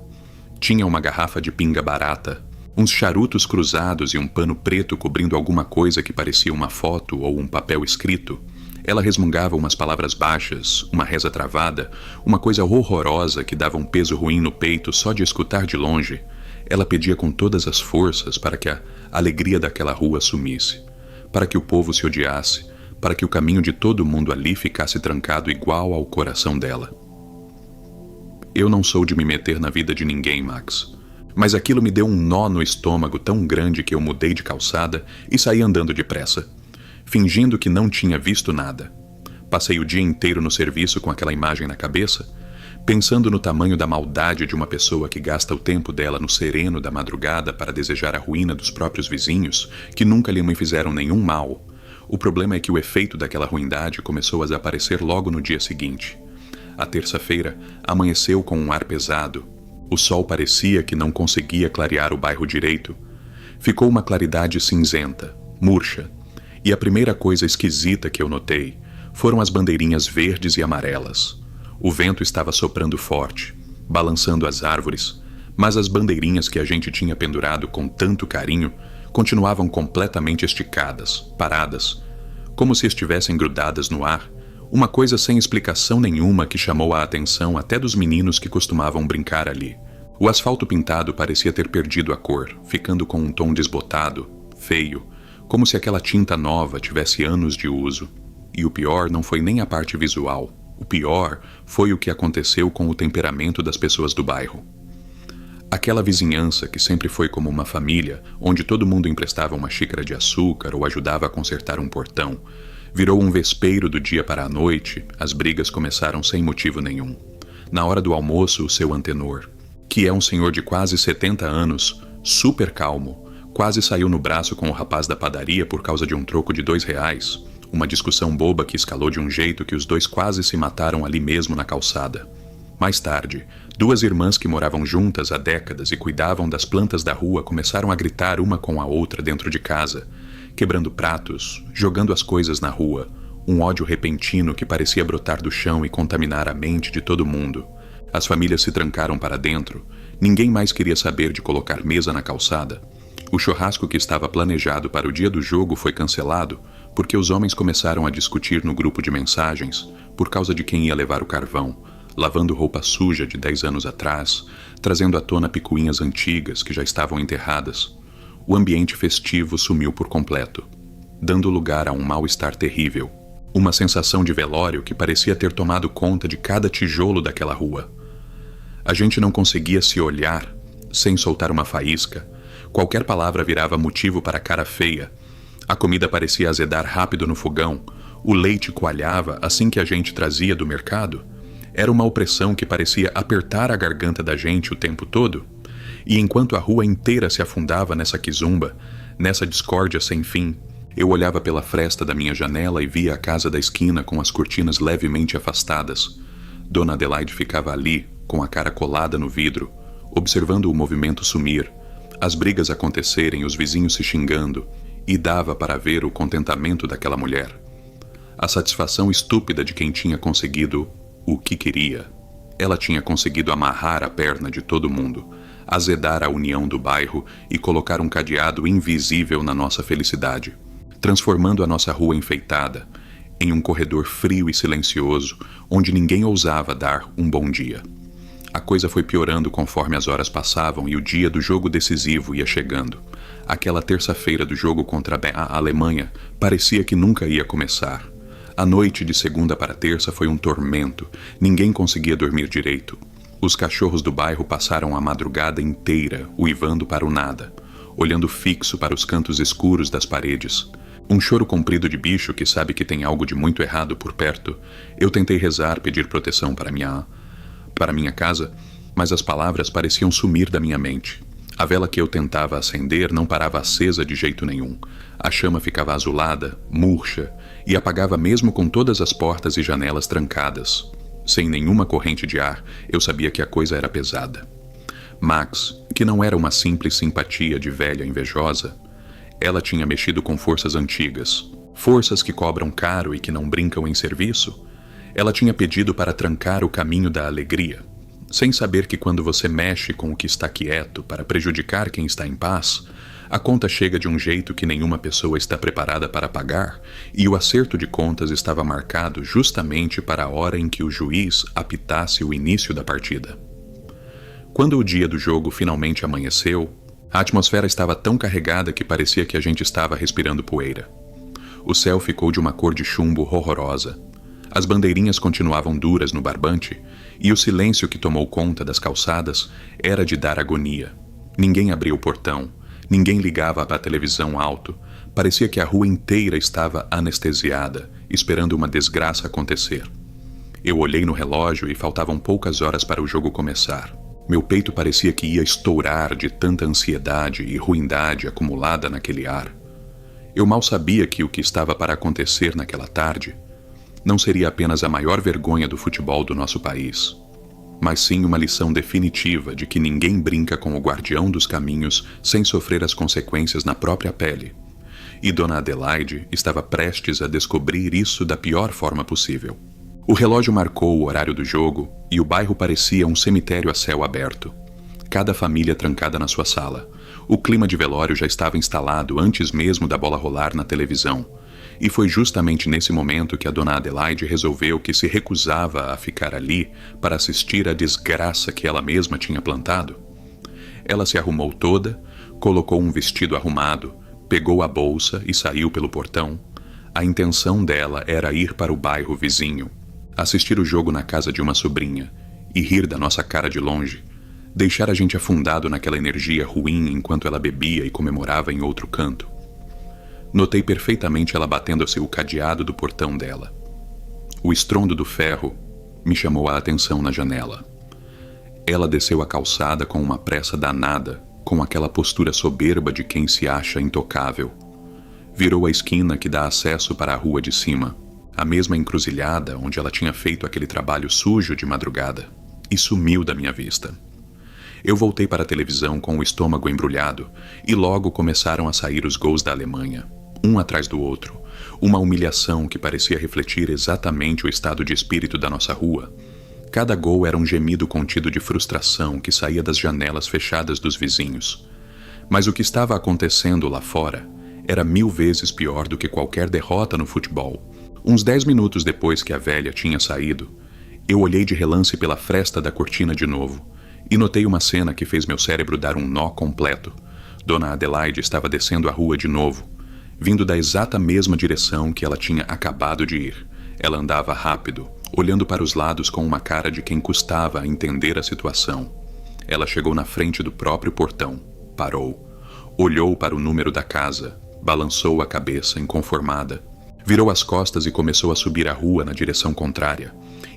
Tinha uma garrafa de pinga barata, uns charutos cruzados e um pano preto cobrindo alguma coisa que parecia uma foto ou um papel escrito. Ela resmungava umas palavras baixas, uma reza travada, uma coisa horrorosa que dava um peso ruim no peito só de escutar de longe. Ela pedia com todas as forças para que a alegria daquela rua sumisse, para que o povo se odiasse, para que o caminho de todo mundo ali ficasse trancado igual ao coração dela. Eu não sou de me meter na vida de ninguém, Max, mas aquilo me deu um nó no estômago tão grande que eu mudei de calçada e saí andando depressa, fingindo que não tinha visto nada. Passei o dia inteiro no serviço com aquela imagem na cabeça, pensando no tamanho da maldade de uma pessoa que gasta o tempo dela no sereno da madrugada para desejar a ruína dos próprios vizinhos, que nunca lhe fizeram nenhum mal. O problema é que o efeito daquela ruindade começou a desaparecer logo no dia seguinte. A terça-feira amanheceu com um ar pesado. O sol parecia que não conseguia clarear o bairro direito. Ficou uma claridade cinzenta, murcha. E a primeira coisa esquisita que eu notei foram as bandeirinhas verdes e amarelas. O vento estava soprando forte, balançando as árvores, mas as bandeirinhas que a gente tinha pendurado com tanto carinho continuavam completamente esticadas, paradas, como se estivessem grudadas no ar, uma coisa sem explicação nenhuma que chamou a atenção até dos meninos que costumavam brincar ali. O asfalto pintado parecia ter perdido a cor, ficando com um tom desbotado, feio, como se aquela tinta nova tivesse anos de uso. E o pior não foi nem a parte visual. O pior foi o que aconteceu com o temperamento das pessoas do bairro. Aquela vizinhança que sempre foi como uma família, onde todo mundo emprestava uma xícara de açúcar ou ajudava a consertar um portão, virou um vespeiro do dia para a noite. As brigas começaram sem motivo nenhum. Na hora do almoço, o seu antenor, que é um senhor de quase 70 anos, super calmo, quase saiu no braço com o rapaz da padaria por causa de um troco de R$2, uma discussão boba que escalou de um jeito que os dois quase se mataram ali mesmo na calçada. Mais tarde, 2 irmãs que moravam juntas há décadas e cuidavam das plantas da rua começaram a gritar uma com a outra dentro de casa, quebrando pratos, jogando as coisas na rua, um ódio repentino que parecia brotar do chão e contaminar a mente de todo mundo. As famílias se trancaram para dentro, ninguém mais queria saber de colocar mesa na calçada. O churrasco que estava planejado para o dia do jogo foi cancelado porque os homens começaram a discutir no grupo de mensagens por causa de quem ia levar o carvão, lavando roupa suja de 10 anos atrás, trazendo à tona picuinhas antigas que já estavam enterradas. O ambiente festivo sumiu por completo, dando lugar a um mal-estar terrível, uma sensação de velório que parecia ter tomado conta de cada tijolo daquela rua. A gente não conseguia se olhar sem soltar uma faísca. Qualquer palavra virava motivo para cara feia. A comida parecia azedar rápido no fogão. O leite coalhava assim que a gente trazia do mercado. Era uma opressão que parecia apertar a garganta da gente o tempo todo. E enquanto a rua inteira se afundava nessa quizumba, nessa discórdia sem fim, eu olhava pela fresta da minha janela e via a casa da esquina com as cortinas levemente afastadas. Dona Adelaide ficava ali, com a cara colada no vidro, observando o movimento sumir, as brigas acontecerem, os vizinhos se xingando, e dava para ver o contentamento daquela mulher. A satisfação estúpida de quem tinha conseguido o que queria. Ela tinha conseguido amarrar a perna de todo mundo, azedar a união do bairro e colocar um cadeado invisível na nossa felicidade, transformando a nossa rua enfeitada em um corredor frio e silencioso, onde ninguém ousava dar um bom dia. A coisa foi piorando conforme as horas passavam e o dia do jogo decisivo ia chegando. Aquela terça-feira do jogo contra a Alemanha parecia que nunca ia começar. A noite de segunda para terça foi um tormento. Ninguém conseguia dormir direito. Os cachorros do bairro passaram a madrugada inteira uivando para o nada, olhando fixo para os cantos escuros das paredes. Um choro comprido de bicho que sabe que tem algo de muito errado por perto. Eu tentei rezar, pedir proteção para minha casa, mas as palavras pareciam sumir da minha mente. A vela que eu tentava acender não parava acesa de jeito nenhum. A chama ficava azulada, murcha, e apagava mesmo com todas as portas e janelas trancadas. Sem nenhuma corrente de ar, eu sabia que a coisa era pesada. Max, que não era uma simples simpatia de velha invejosa, ela tinha mexido com forças antigas, forças que cobram caro e que não brincam em serviço. Ela tinha pedido para trancar o caminho da alegria, sem saber que quando você mexe com o que está quieto para prejudicar quem está em paz, a conta chega de um jeito que nenhuma pessoa está preparada para pagar, e o acerto de contas estava marcado justamente para a hora em que o juiz apitasse o início da partida. Quando o dia do jogo finalmente amanheceu, a atmosfera estava tão carregada que parecia que a gente estava respirando poeira. O céu ficou de uma cor de chumbo horrorosa. As bandeirinhas continuavam duras no barbante, e o silêncio que tomou conta das calçadas era de dar agonia. Ninguém abria o portão, ninguém ligava para a televisão alto. Parecia que a rua inteira estava anestesiada, esperando uma desgraça acontecer. Eu olhei no relógio e faltavam poucas horas para o jogo começar. Meu peito parecia que ia estourar de tanta ansiedade e ruindade acumulada naquele ar. Eu mal sabia que o que estava para acontecer naquela tarde não seria apenas a maior vergonha do futebol do nosso país, mas sim uma lição definitiva de que ninguém brinca com o guardião dos caminhos sem sofrer as consequências na própria pele. E Dona Adelaide estava prestes a descobrir isso da pior forma possível. O relógio marcou o horário do jogo e o bairro parecia um cemitério a céu aberto. Cada família trancada na sua sala. O clima de velório já estava instalado antes mesmo da bola rolar na televisão. E foi justamente nesse momento que a Dona Adelaide resolveu que se recusava a ficar ali para assistir à desgraça que ela mesma tinha plantado. Ela se arrumou toda, colocou um vestido arrumado, pegou a bolsa e saiu pelo portão. A intenção dela era ir para o bairro vizinho, assistir o jogo na casa de uma sobrinha e rir da nossa cara de longe, deixar a gente afundado naquela energia ruim enquanto ela bebia e comemorava em outro canto. Notei perfeitamente ela batendo-se o cadeado do portão dela. O estrondo do ferro me chamou a atenção na janela. Ela desceu a calçada com uma pressa danada, com aquela postura soberba de quem se acha intocável. Virou a esquina que dá acesso para a rua de cima, a mesma encruzilhada onde ela tinha feito aquele trabalho sujo de madrugada, e sumiu da minha vista. Eu voltei para a televisão com o estômago embrulhado, e logo começaram a sair os gols da Alemanha, um atrás do outro, uma humilhação que parecia refletir exatamente o estado de espírito da nossa rua. Cada gol era um gemido contido de frustração que saía das janelas fechadas dos vizinhos. Mas o que estava acontecendo lá fora era 1000 vezes pior do que qualquer derrota no futebol. Uns 10 minutos depois que a velha tinha saído, eu olhei de relance pela fresta da cortina de novo e notei uma cena que fez meu cérebro dar um nó completo. Dona Adelaide estava descendo a rua de novo, vindo da exata mesma direção que ela tinha acabado de ir. Ela andava rápido, olhando para os lados com uma cara de quem custava a entender a situação. Ela chegou na frente do próprio portão, parou, olhou para o número da casa, balançou a cabeça inconformada, virou as costas e começou a subir a rua na direção contrária.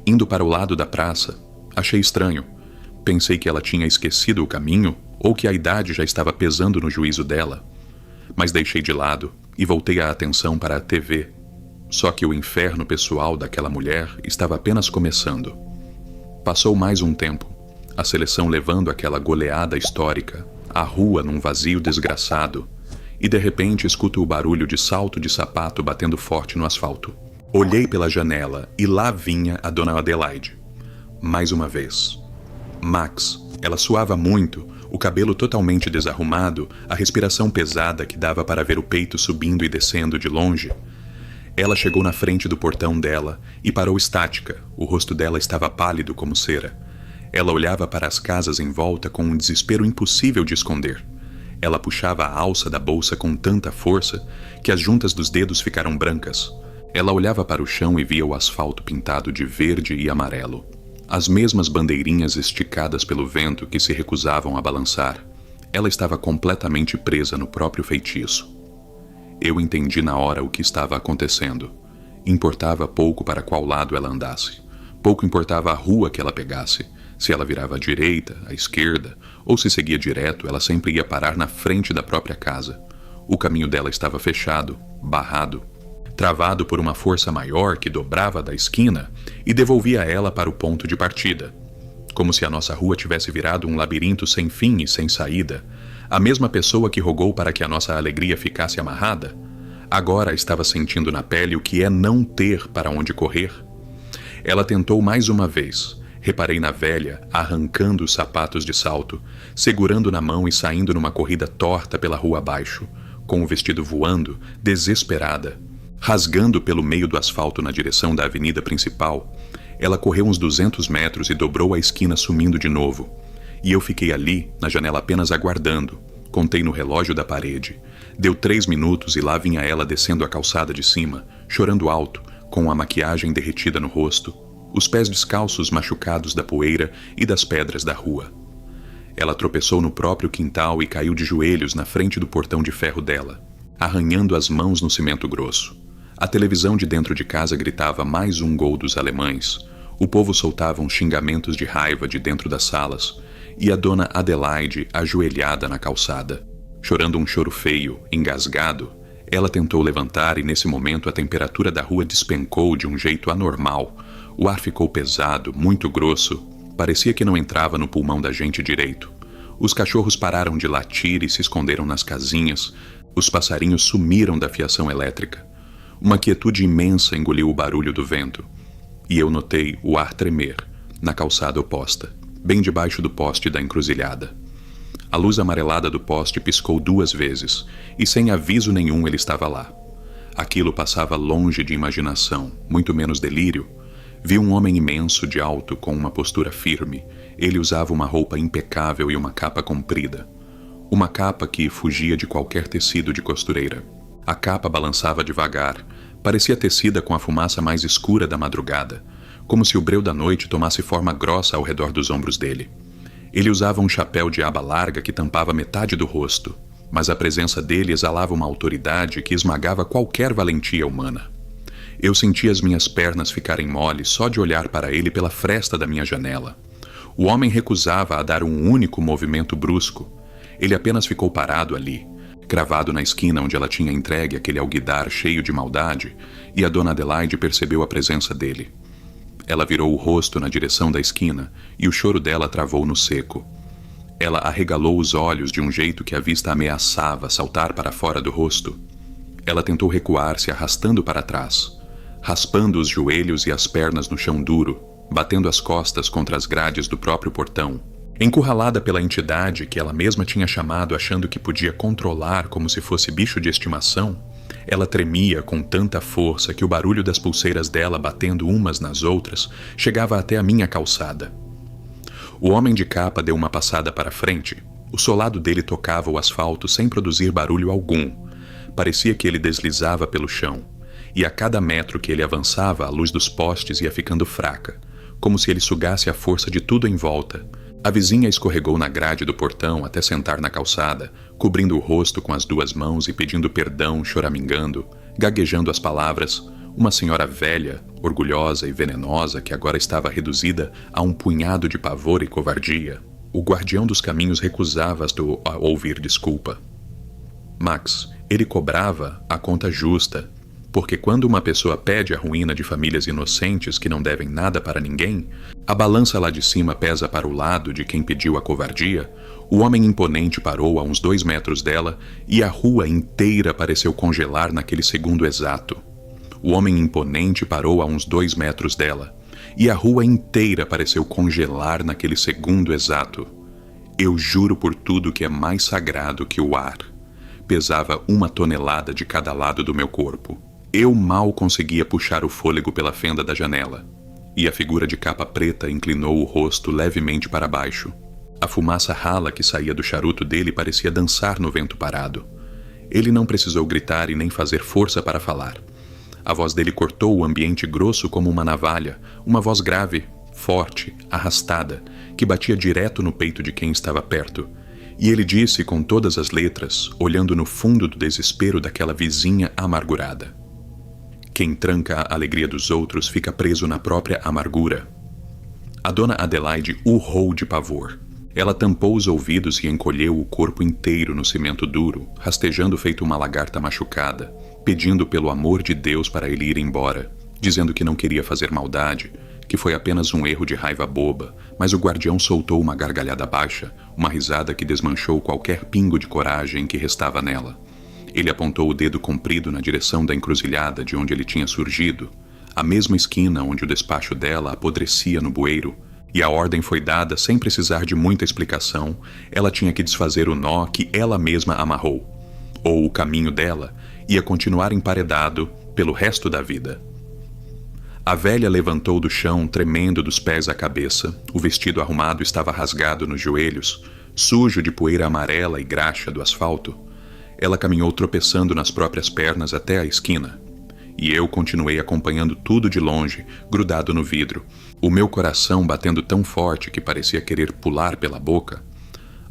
Indo para o lado da praça, achei estranho. Pensei que ela tinha esquecido o caminho ou que a idade já estava pesando no juízo dela. Mas deixei de lado e voltei a atenção para a TV. Só que o inferno pessoal daquela mulher estava apenas começando. Passou mais um tempo, a seleção levando aquela goleada histórica, a rua num vazio desgraçado, e de repente escuto o barulho de salto de sapato batendo forte no asfalto. Olhei pela janela e lá vinha a dona Adelaide. Mais uma vez. Max, ela suava muito, o cabelo totalmente desarrumado, a respiração pesada que dava para ver o peito subindo e descendo de longe. Ela chegou na frente do portão dela e parou estática, o rosto dela estava pálido como cera. Ela olhava para as casas em volta com um desespero impossível de esconder. Ela puxava a alça da bolsa com tanta força que as juntas dos dedos ficaram brancas. Ela olhava para o chão e via o asfalto pintado de verde e amarelo. As mesmas bandeirinhas esticadas pelo vento que se recusavam a balançar. Ela estava completamente presa no próprio feitiço. Eu entendi na hora o que estava acontecendo. Importava pouco para qual lado ela andasse. Pouco importava a rua que ela pegasse. Se ela virava à direita, à esquerda, ou se seguia direto, ela sempre ia parar na frente da própria casa. O caminho dela estava fechado, barrado, travado por uma força maior que dobrava da esquina e devolvia ela para o ponto de partida. Como se a nossa rua tivesse virado um labirinto sem fim e sem saída. A mesma pessoa que rogou para que a nossa alegria ficasse amarrada, agora estava sentindo na pele o que é não ter para onde correr. Ela tentou mais uma vez. Reparei na velha, arrancando os sapatos de salto, segurando na mão e saindo numa corrida torta pela rua abaixo, com o vestido voando, desesperada. Rasgando pelo meio do asfalto na direção da avenida principal, ela correu uns 200 metros e dobrou a esquina sumindo de novo. E eu fiquei ali, na janela apenas aguardando. Contei no relógio da parede. Deu 3 minutos e lá vinha ela descendo a calçada de cima, chorando alto, com a maquiagem derretida no rosto, os pés descalços machucados da poeira e das pedras da rua. Ela tropeçou no próprio quintal e caiu de joelhos na frente do portão de ferro dela, arranhando as mãos no cimento grosso. A televisão de dentro de casa gritava mais um gol dos alemães. O povo soltava uns xingamentos de raiva de dentro das salas, e a dona Adelaide ajoelhada na calçada. Chorando um choro feio, engasgado, ela tentou levantar e nesse momento a temperatura da rua despencou de um jeito anormal. O ar ficou pesado, muito grosso, parecia que não entrava no pulmão da gente direito. Os cachorros pararam de latir e se esconderam nas casinhas, os passarinhos sumiram da fiação elétrica. Uma quietude imensa engoliu o barulho do vento, e eu notei o ar tremer, na calçada oposta, bem debaixo do poste da encruzilhada. A luz amarelada do poste piscou 2 vezes, e sem aviso nenhum ele estava lá. Aquilo passava longe de imaginação, muito menos delírio. Vi um homem imenso de alto com uma postura firme. Ele usava uma roupa impecável e uma capa comprida. Uma capa que fugia de qualquer tecido de costureira. A capa balançava devagar, parecia tecida com a fumaça mais escura da madrugada, como se o breu da noite tomasse forma grossa ao redor dos ombros dele. Ele usava um chapéu de aba larga que tampava metade do rosto, mas a presença dele exalava uma autoridade que esmagava qualquer valentia humana. Eu senti as minhas pernas ficarem moles só de olhar para ele pela fresta da minha janela. O homem recusava a dar um único movimento brusco. Ele apenas ficou parado ali, cravado na esquina onde ela tinha entregue aquele alguidar cheio de maldade, e a dona Adelaide percebeu a presença dele. Ela virou o rosto na direção da esquina e o choro dela travou no seco. Ela arregalou os olhos de um jeito que a vista ameaçava saltar para fora do rosto. Ela tentou recuar, se arrastando para trás, raspando os joelhos e as pernas no chão duro, batendo as costas contra as grades do próprio portão. Encurralada pela entidade que ela mesma tinha chamado achando que podia controlar como se fosse bicho de estimação, ela tremia com tanta força que o barulho das pulseiras dela batendo umas nas outras chegava até a minha calçada. O homem de capa deu uma passada para frente. O solado dele tocava o asfalto sem produzir barulho algum. Parecia que ele deslizava pelo chão, e a cada metro que ele avançava a luz dos postes ia ficando fraca, como se ele sugasse a força de tudo em volta. A vizinha escorregou na grade do portão até sentar na calçada, cobrindo o rosto com as 2 mãos e pedindo perdão, choramingando, gaguejando as palavras. Uma senhora velha, orgulhosa e venenosa que agora estava reduzida a um punhado de pavor e covardia. O guardião dos caminhos recusava-se a ouvir desculpa. Max, ele cobrava a conta justa, porque quando uma pessoa pede a ruína de famílias inocentes que não devem nada para ninguém, a balança lá de cima pesa para o lado de quem pediu a covardia. O homem imponente parou a uns 2 metros dela e a rua inteira pareceu congelar naquele segundo exato. O homem imponente parou a uns 2 metros dela e a rua inteira pareceu congelar naquele segundo exato. Eu juro por tudo que é mais sagrado que o ar. Pesava 1 tonelada de cada lado do meu corpo. Eu mal conseguia puxar o fôlego pela fenda da janela. E a figura de capa preta inclinou o rosto levemente para baixo. A fumaça rala que saía do charuto dele parecia dançar no vento parado. Ele não precisou gritar e nem fazer força para falar. A voz dele cortou o ambiente grosso como uma navalha, uma voz grave, forte, arrastada, que batia direto no peito de quem estava perto. E ele disse com todas as letras, olhando no fundo do desespero daquela vizinha amargurada: quem tranca a alegria dos outros fica preso na própria amargura. A dona Adelaide urrou de pavor. Ela tampou os ouvidos e encolheu o corpo inteiro no cimento duro, rastejando feito uma lagarta machucada, pedindo pelo amor de Deus para ele ir embora, dizendo que não queria fazer maldade, que foi apenas um erro de raiva boba, mas o guardião soltou uma gargalhada baixa, uma risada que desmanchou qualquer pingo de coragem que restava nela. Ele apontou o dedo comprido na direção da encruzilhada de onde ele tinha surgido, a mesma esquina onde o despacho dela apodrecia no bueiro, e a ordem foi dada sem precisar de muita explicação. Ela tinha que desfazer o nó que ela mesma amarrou, ou o caminho dela ia continuar emparedado pelo resto da vida. A velha levantou do chão, tremendo dos pés à cabeça. O vestido arrumado estava rasgado nos joelhos, sujo de poeira amarela e graxa do asfalto. Ela caminhou tropeçando nas próprias pernas até a esquina. E eu continuei acompanhando tudo de longe, grudado no vidro, o meu coração batendo tão forte que parecia querer pular pela boca.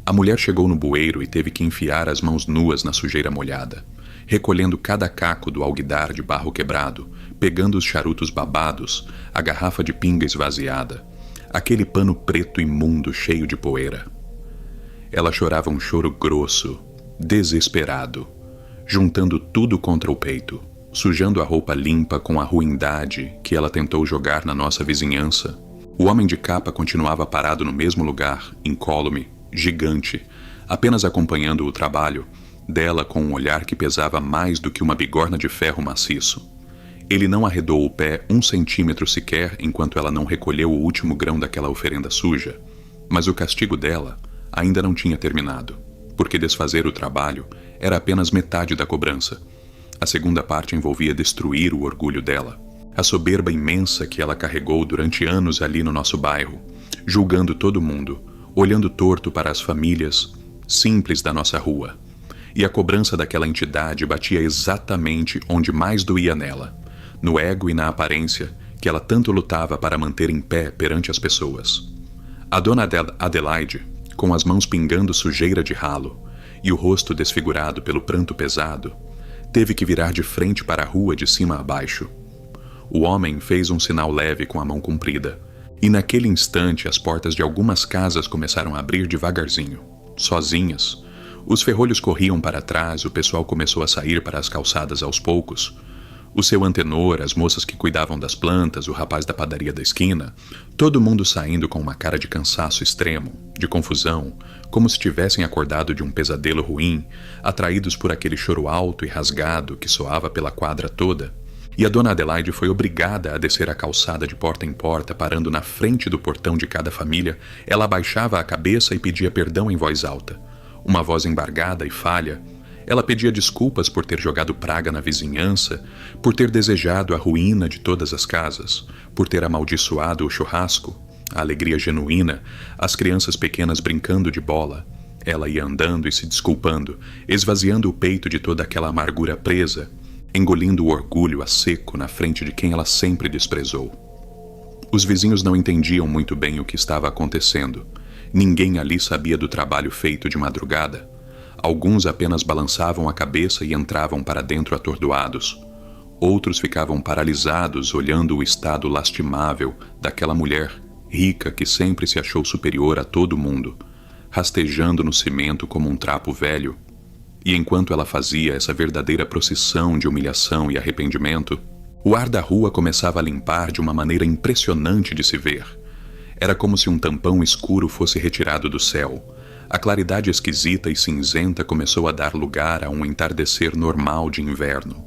A mulher chegou no bueiro e teve que enfiar as mãos nuas na sujeira molhada, recolhendo cada caco do alguidar de barro quebrado, pegando os charutos babados, a garrafa de pinga esvaziada, aquele pano preto imundo cheio de poeira. Ela chorava um choro grosso, desesperado, juntando tudo contra o peito, sujando a roupa limpa com a ruindade que ela tentou jogar na nossa vizinhança. O homem de capa continuava parado no mesmo lugar, incólume, gigante, apenas acompanhando o trabalho dela com um olhar que pesava mais do que uma bigorna de ferro maciço. Ele não arredou o pé 1 centímetro sequer enquanto ela não recolheu o último grão daquela oferenda suja, mas o castigo dela ainda não tinha terminado, porque desfazer o trabalho era apenas metade da cobrança. A segunda parte envolvia destruir o orgulho dela, a soberba imensa que ela carregou durante anos ali no nosso bairro, julgando todo mundo, olhando torto para as famílias simples da nossa rua. E a cobrança daquela entidade batia exatamente onde mais doía nela, no ego e na aparência que ela tanto lutava para manter em pé perante as pessoas. A dona Adelaide, com as mãos pingando sujeira de ralo e o rosto desfigurado pelo pranto pesado, teve que virar de frente para a rua de cima a baixo. O homem fez um sinal leve com a mão comprida, e naquele instante as portas de algumas casas começaram a abrir devagarzinho, sozinhas. Os ferrolhos corriam para trás, o pessoal começou a sair para as calçadas aos poucos. O seu antenor, as moças que cuidavam das plantas, o rapaz da padaria da esquina, todo mundo saindo com uma cara de cansaço extremo, de confusão, como se tivessem acordado de um pesadelo ruim, atraídos por aquele choro alto e rasgado que soava pela quadra toda. E a dona Adelaide foi obrigada a descer a calçada de porta em porta, parando na frente do portão de cada família. Ela abaixava a cabeça e pedia perdão em voz alta. Uma voz embargada e falha. Ela pedia desculpas por ter jogado praga na vizinhança, por ter desejado a ruína de todas as casas, por ter amaldiçoado o churrasco, a alegria genuína, as crianças pequenas brincando de bola. Ela ia andando e se desculpando, esvaziando o peito de toda aquela amargura presa, engolindo o orgulho a seco na frente de quem ela sempre desprezou. Os vizinhos não entendiam muito bem o que estava acontecendo. Ninguém ali sabia do trabalho feito de madrugada. Alguns apenas balançavam a cabeça e entravam para dentro atordoados. Outros ficavam paralisados olhando o estado lastimável daquela mulher rica que sempre se achou superior a todo mundo, rastejando no cimento como um trapo velho. E enquanto ela fazia essa verdadeira procissão de humilhação e arrependimento, o ar da rua começava a limpar de uma maneira impressionante de se ver. Era como se um tampão escuro fosse retirado do céu. A claridade esquisita e cinzenta começou a dar lugar a um entardecer normal de inverno.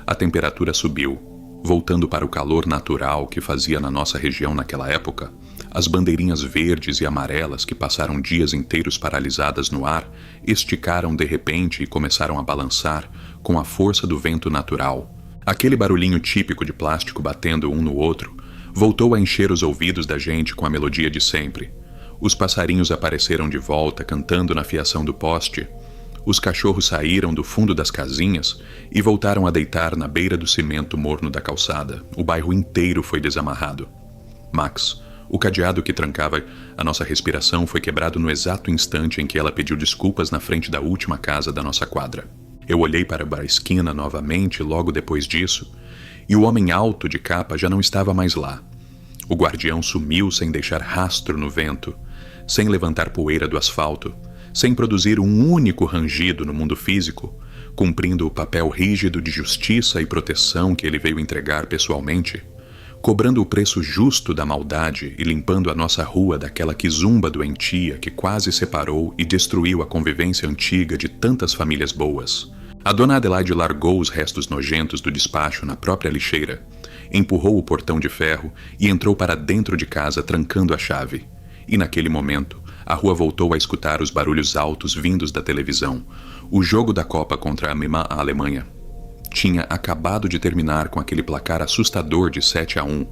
A temperatura subiu, voltando para o calor natural que fazia na nossa região naquela época. As bandeirinhas verdes e amarelas que passaram dias inteiros paralisadas no ar esticaram de repente e começaram a balançar com a força do vento natural. Aquele barulhinho típico de plástico batendo um no outro voltou a encher os ouvidos da gente com a melodia de sempre. Os passarinhos apareceram de volta cantando na fiação do poste. Os cachorros saíram do fundo das casinhas e voltaram a deitar na beira do cimento morno da calçada. O bairro inteiro foi desamarrado. Max, o cadeado que trancava a nossa respiração, foi quebrado no exato instante em que ela pediu desculpas na frente da última casa da nossa quadra. Eu olhei para a esquina novamente logo depois disso, e o homem alto de capa já não estava mais lá. O guardião sumiu sem deixar rastro no vento, sem levantar poeira do asfalto, sem produzir um único rangido no mundo físico, cumprindo o papel rígido de justiça e proteção que ele veio entregar pessoalmente, cobrando o preço justo da maldade e limpando a nossa rua daquela quizumba doentia que quase separou e destruiu a convivência antiga de tantas famílias boas. A dona Adelaide largou os restos nojentos do despacho na própria lixeira, empurrou o portão de ferro e entrou para dentro de casa trancando a chave. E naquele momento, a rua voltou a escutar os barulhos altos vindos da televisão. O jogo da Copa contra a Alemanha tinha acabado de terminar com aquele placar assustador de 7-1.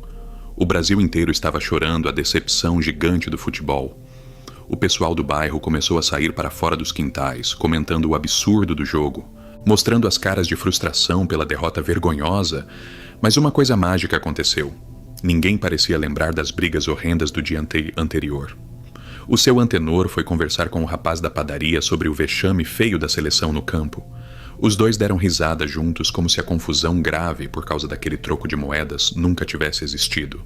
O Brasil inteiro estava chorando a decepção gigante do futebol. O pessoal do bairro começou a sair para fora dos quintais, comentando o absurdo do jogo, mostrando as caras de frustração pela derrota vergonhosa, mas uma coisa mágica aconteceu. Ninguém parecia lembrar das brigas horrendas do dia anterior. O seu antenor foi conversar com o rapaz da padaria sobre o vexame feio da seleção no campo. Os dois deram risada juntos como se a confusão grave por causa daquele troco de moedas nunca tivesse existido.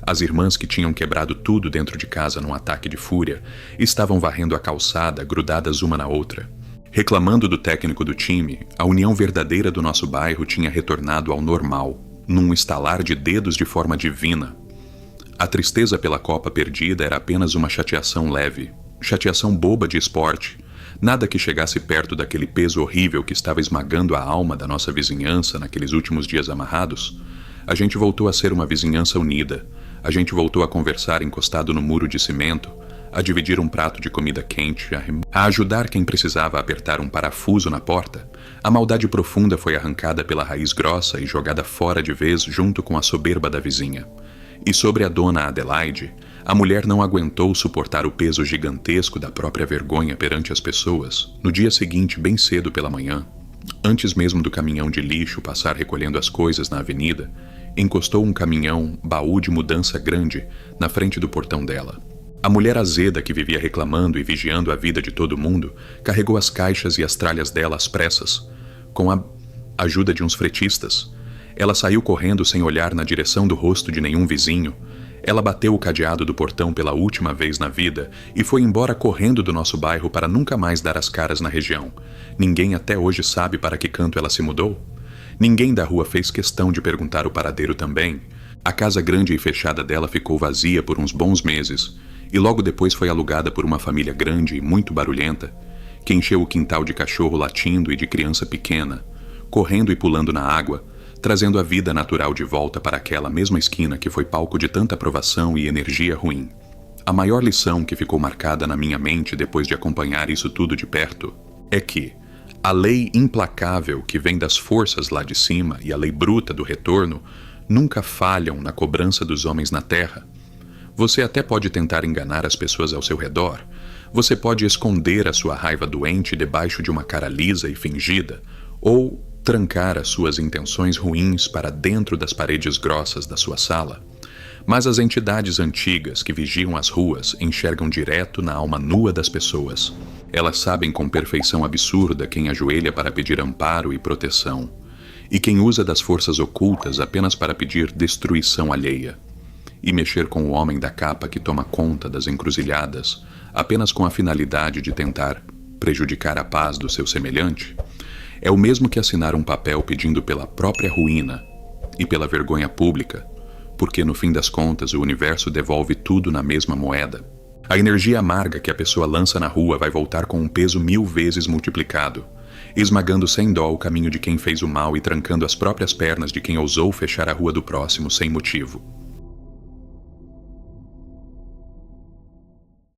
As irmãs que tinham quebrado tudo dentro de casa num ataque de fúria estavam varrendo a calçada, grudadas uma na outra. Reclamando do técnico do time, a união verdadeira do nosso bairro tinha retornado ao normal, num estalar de dedos de forma divina. A tristeza pela Copa perdida era apenas uma chateação leve, chateação boba de esporte, nada que chegasse perto daquele peso horrível que estava esmagando a alma da nossa vizinhança naqueles últimos dias amarrados. A gente voltou a ser uma vizinhança unida, a gente voltou a conversar encostado no muro de cimento, a dividir um prato de comida quente, a ajudar quem precisava apertar um parafuso na porta. A maldade profunda foi arrancada pela raiz grossa e jogada fora de vez junto com a soberba da vizinha. E sobre a dona Adelaide, a mulher não aguentou suportar o peso gigantesco da própria vergonha perante as pessoas. No dia seguinte, bem cedo pela manhã, antes mesmo do caminhão de lixo passar recolhendo as coisas na avenida, encostou um caminhão baú de mudança grande na frente do portão dela. A mulher azeda que vivia reclamando e vigiando a vida de todo mundo carregou as caixas e as tralhas dela às pressas, com a ajuda de uns fretistas. Ela saiu correndo sem olhar na direção do rosto de nenhum vizinho. Ela bateu o cadeado do portão pela última vez na vida e foi embora correndo do nosso bairro para nunca mais dar as caras na região. Ninguém até hoje sabe para que canto ela se mudou. Ninguém da rua fez questão de perguntar o paradeiro também. A casa grande e fechada dela ficou vazia por uns bons meses, e logo depois foi alugada por uma família grande e muito barulhenta, que encheu o quintal de cachorro latindo e de criança pequena, correndo e pulando na água, trazendo a vida natural de volta para aquela mesma esquina que foi palco de tanta provação e energia ruim. A maior lição que ficou marcada na minha mente depois de acompanhar isso tudo de perto é que a lei implacável que vem das forças lá de cima e a lei bruta do retorno nunca falham na cobrança dos homens na terra. Você até pode tentar enganar as pessoas ao seu redor, você pode esconder a sua raiva doente debaixo de uma cara lisa e fingida, ou trancar as suas intenções ruins para dentro das paredes grossas da sua sala. Mas as entidades antigas que vigiam as ruas enxergam direto na alma nua das pessoas. Elas sabem com perfeição absurda quem ajoelha para pedir amparo e proteção. e quem usa das forças ocultas apenas para pedir destruição alheia, e mexer com o homem da capa que toma conta das encruzilhadas apenas com a finalidade de tentar prejudicar a paz do seu semelhante, é o mesmo que assinar um papel pedindo pela própria ruína e pela vergonha pública, porque no fim das contas o universo devolve tudo na mesma moeda. A energia amarga que a pessoa lança na rua vai voltar com um peso 1000 vezes multiplicado, esmagando sem dó o caminho de quem fez o mal e trancando as próprias pernas de quem ousou fechar a rua do próximo sem motivo.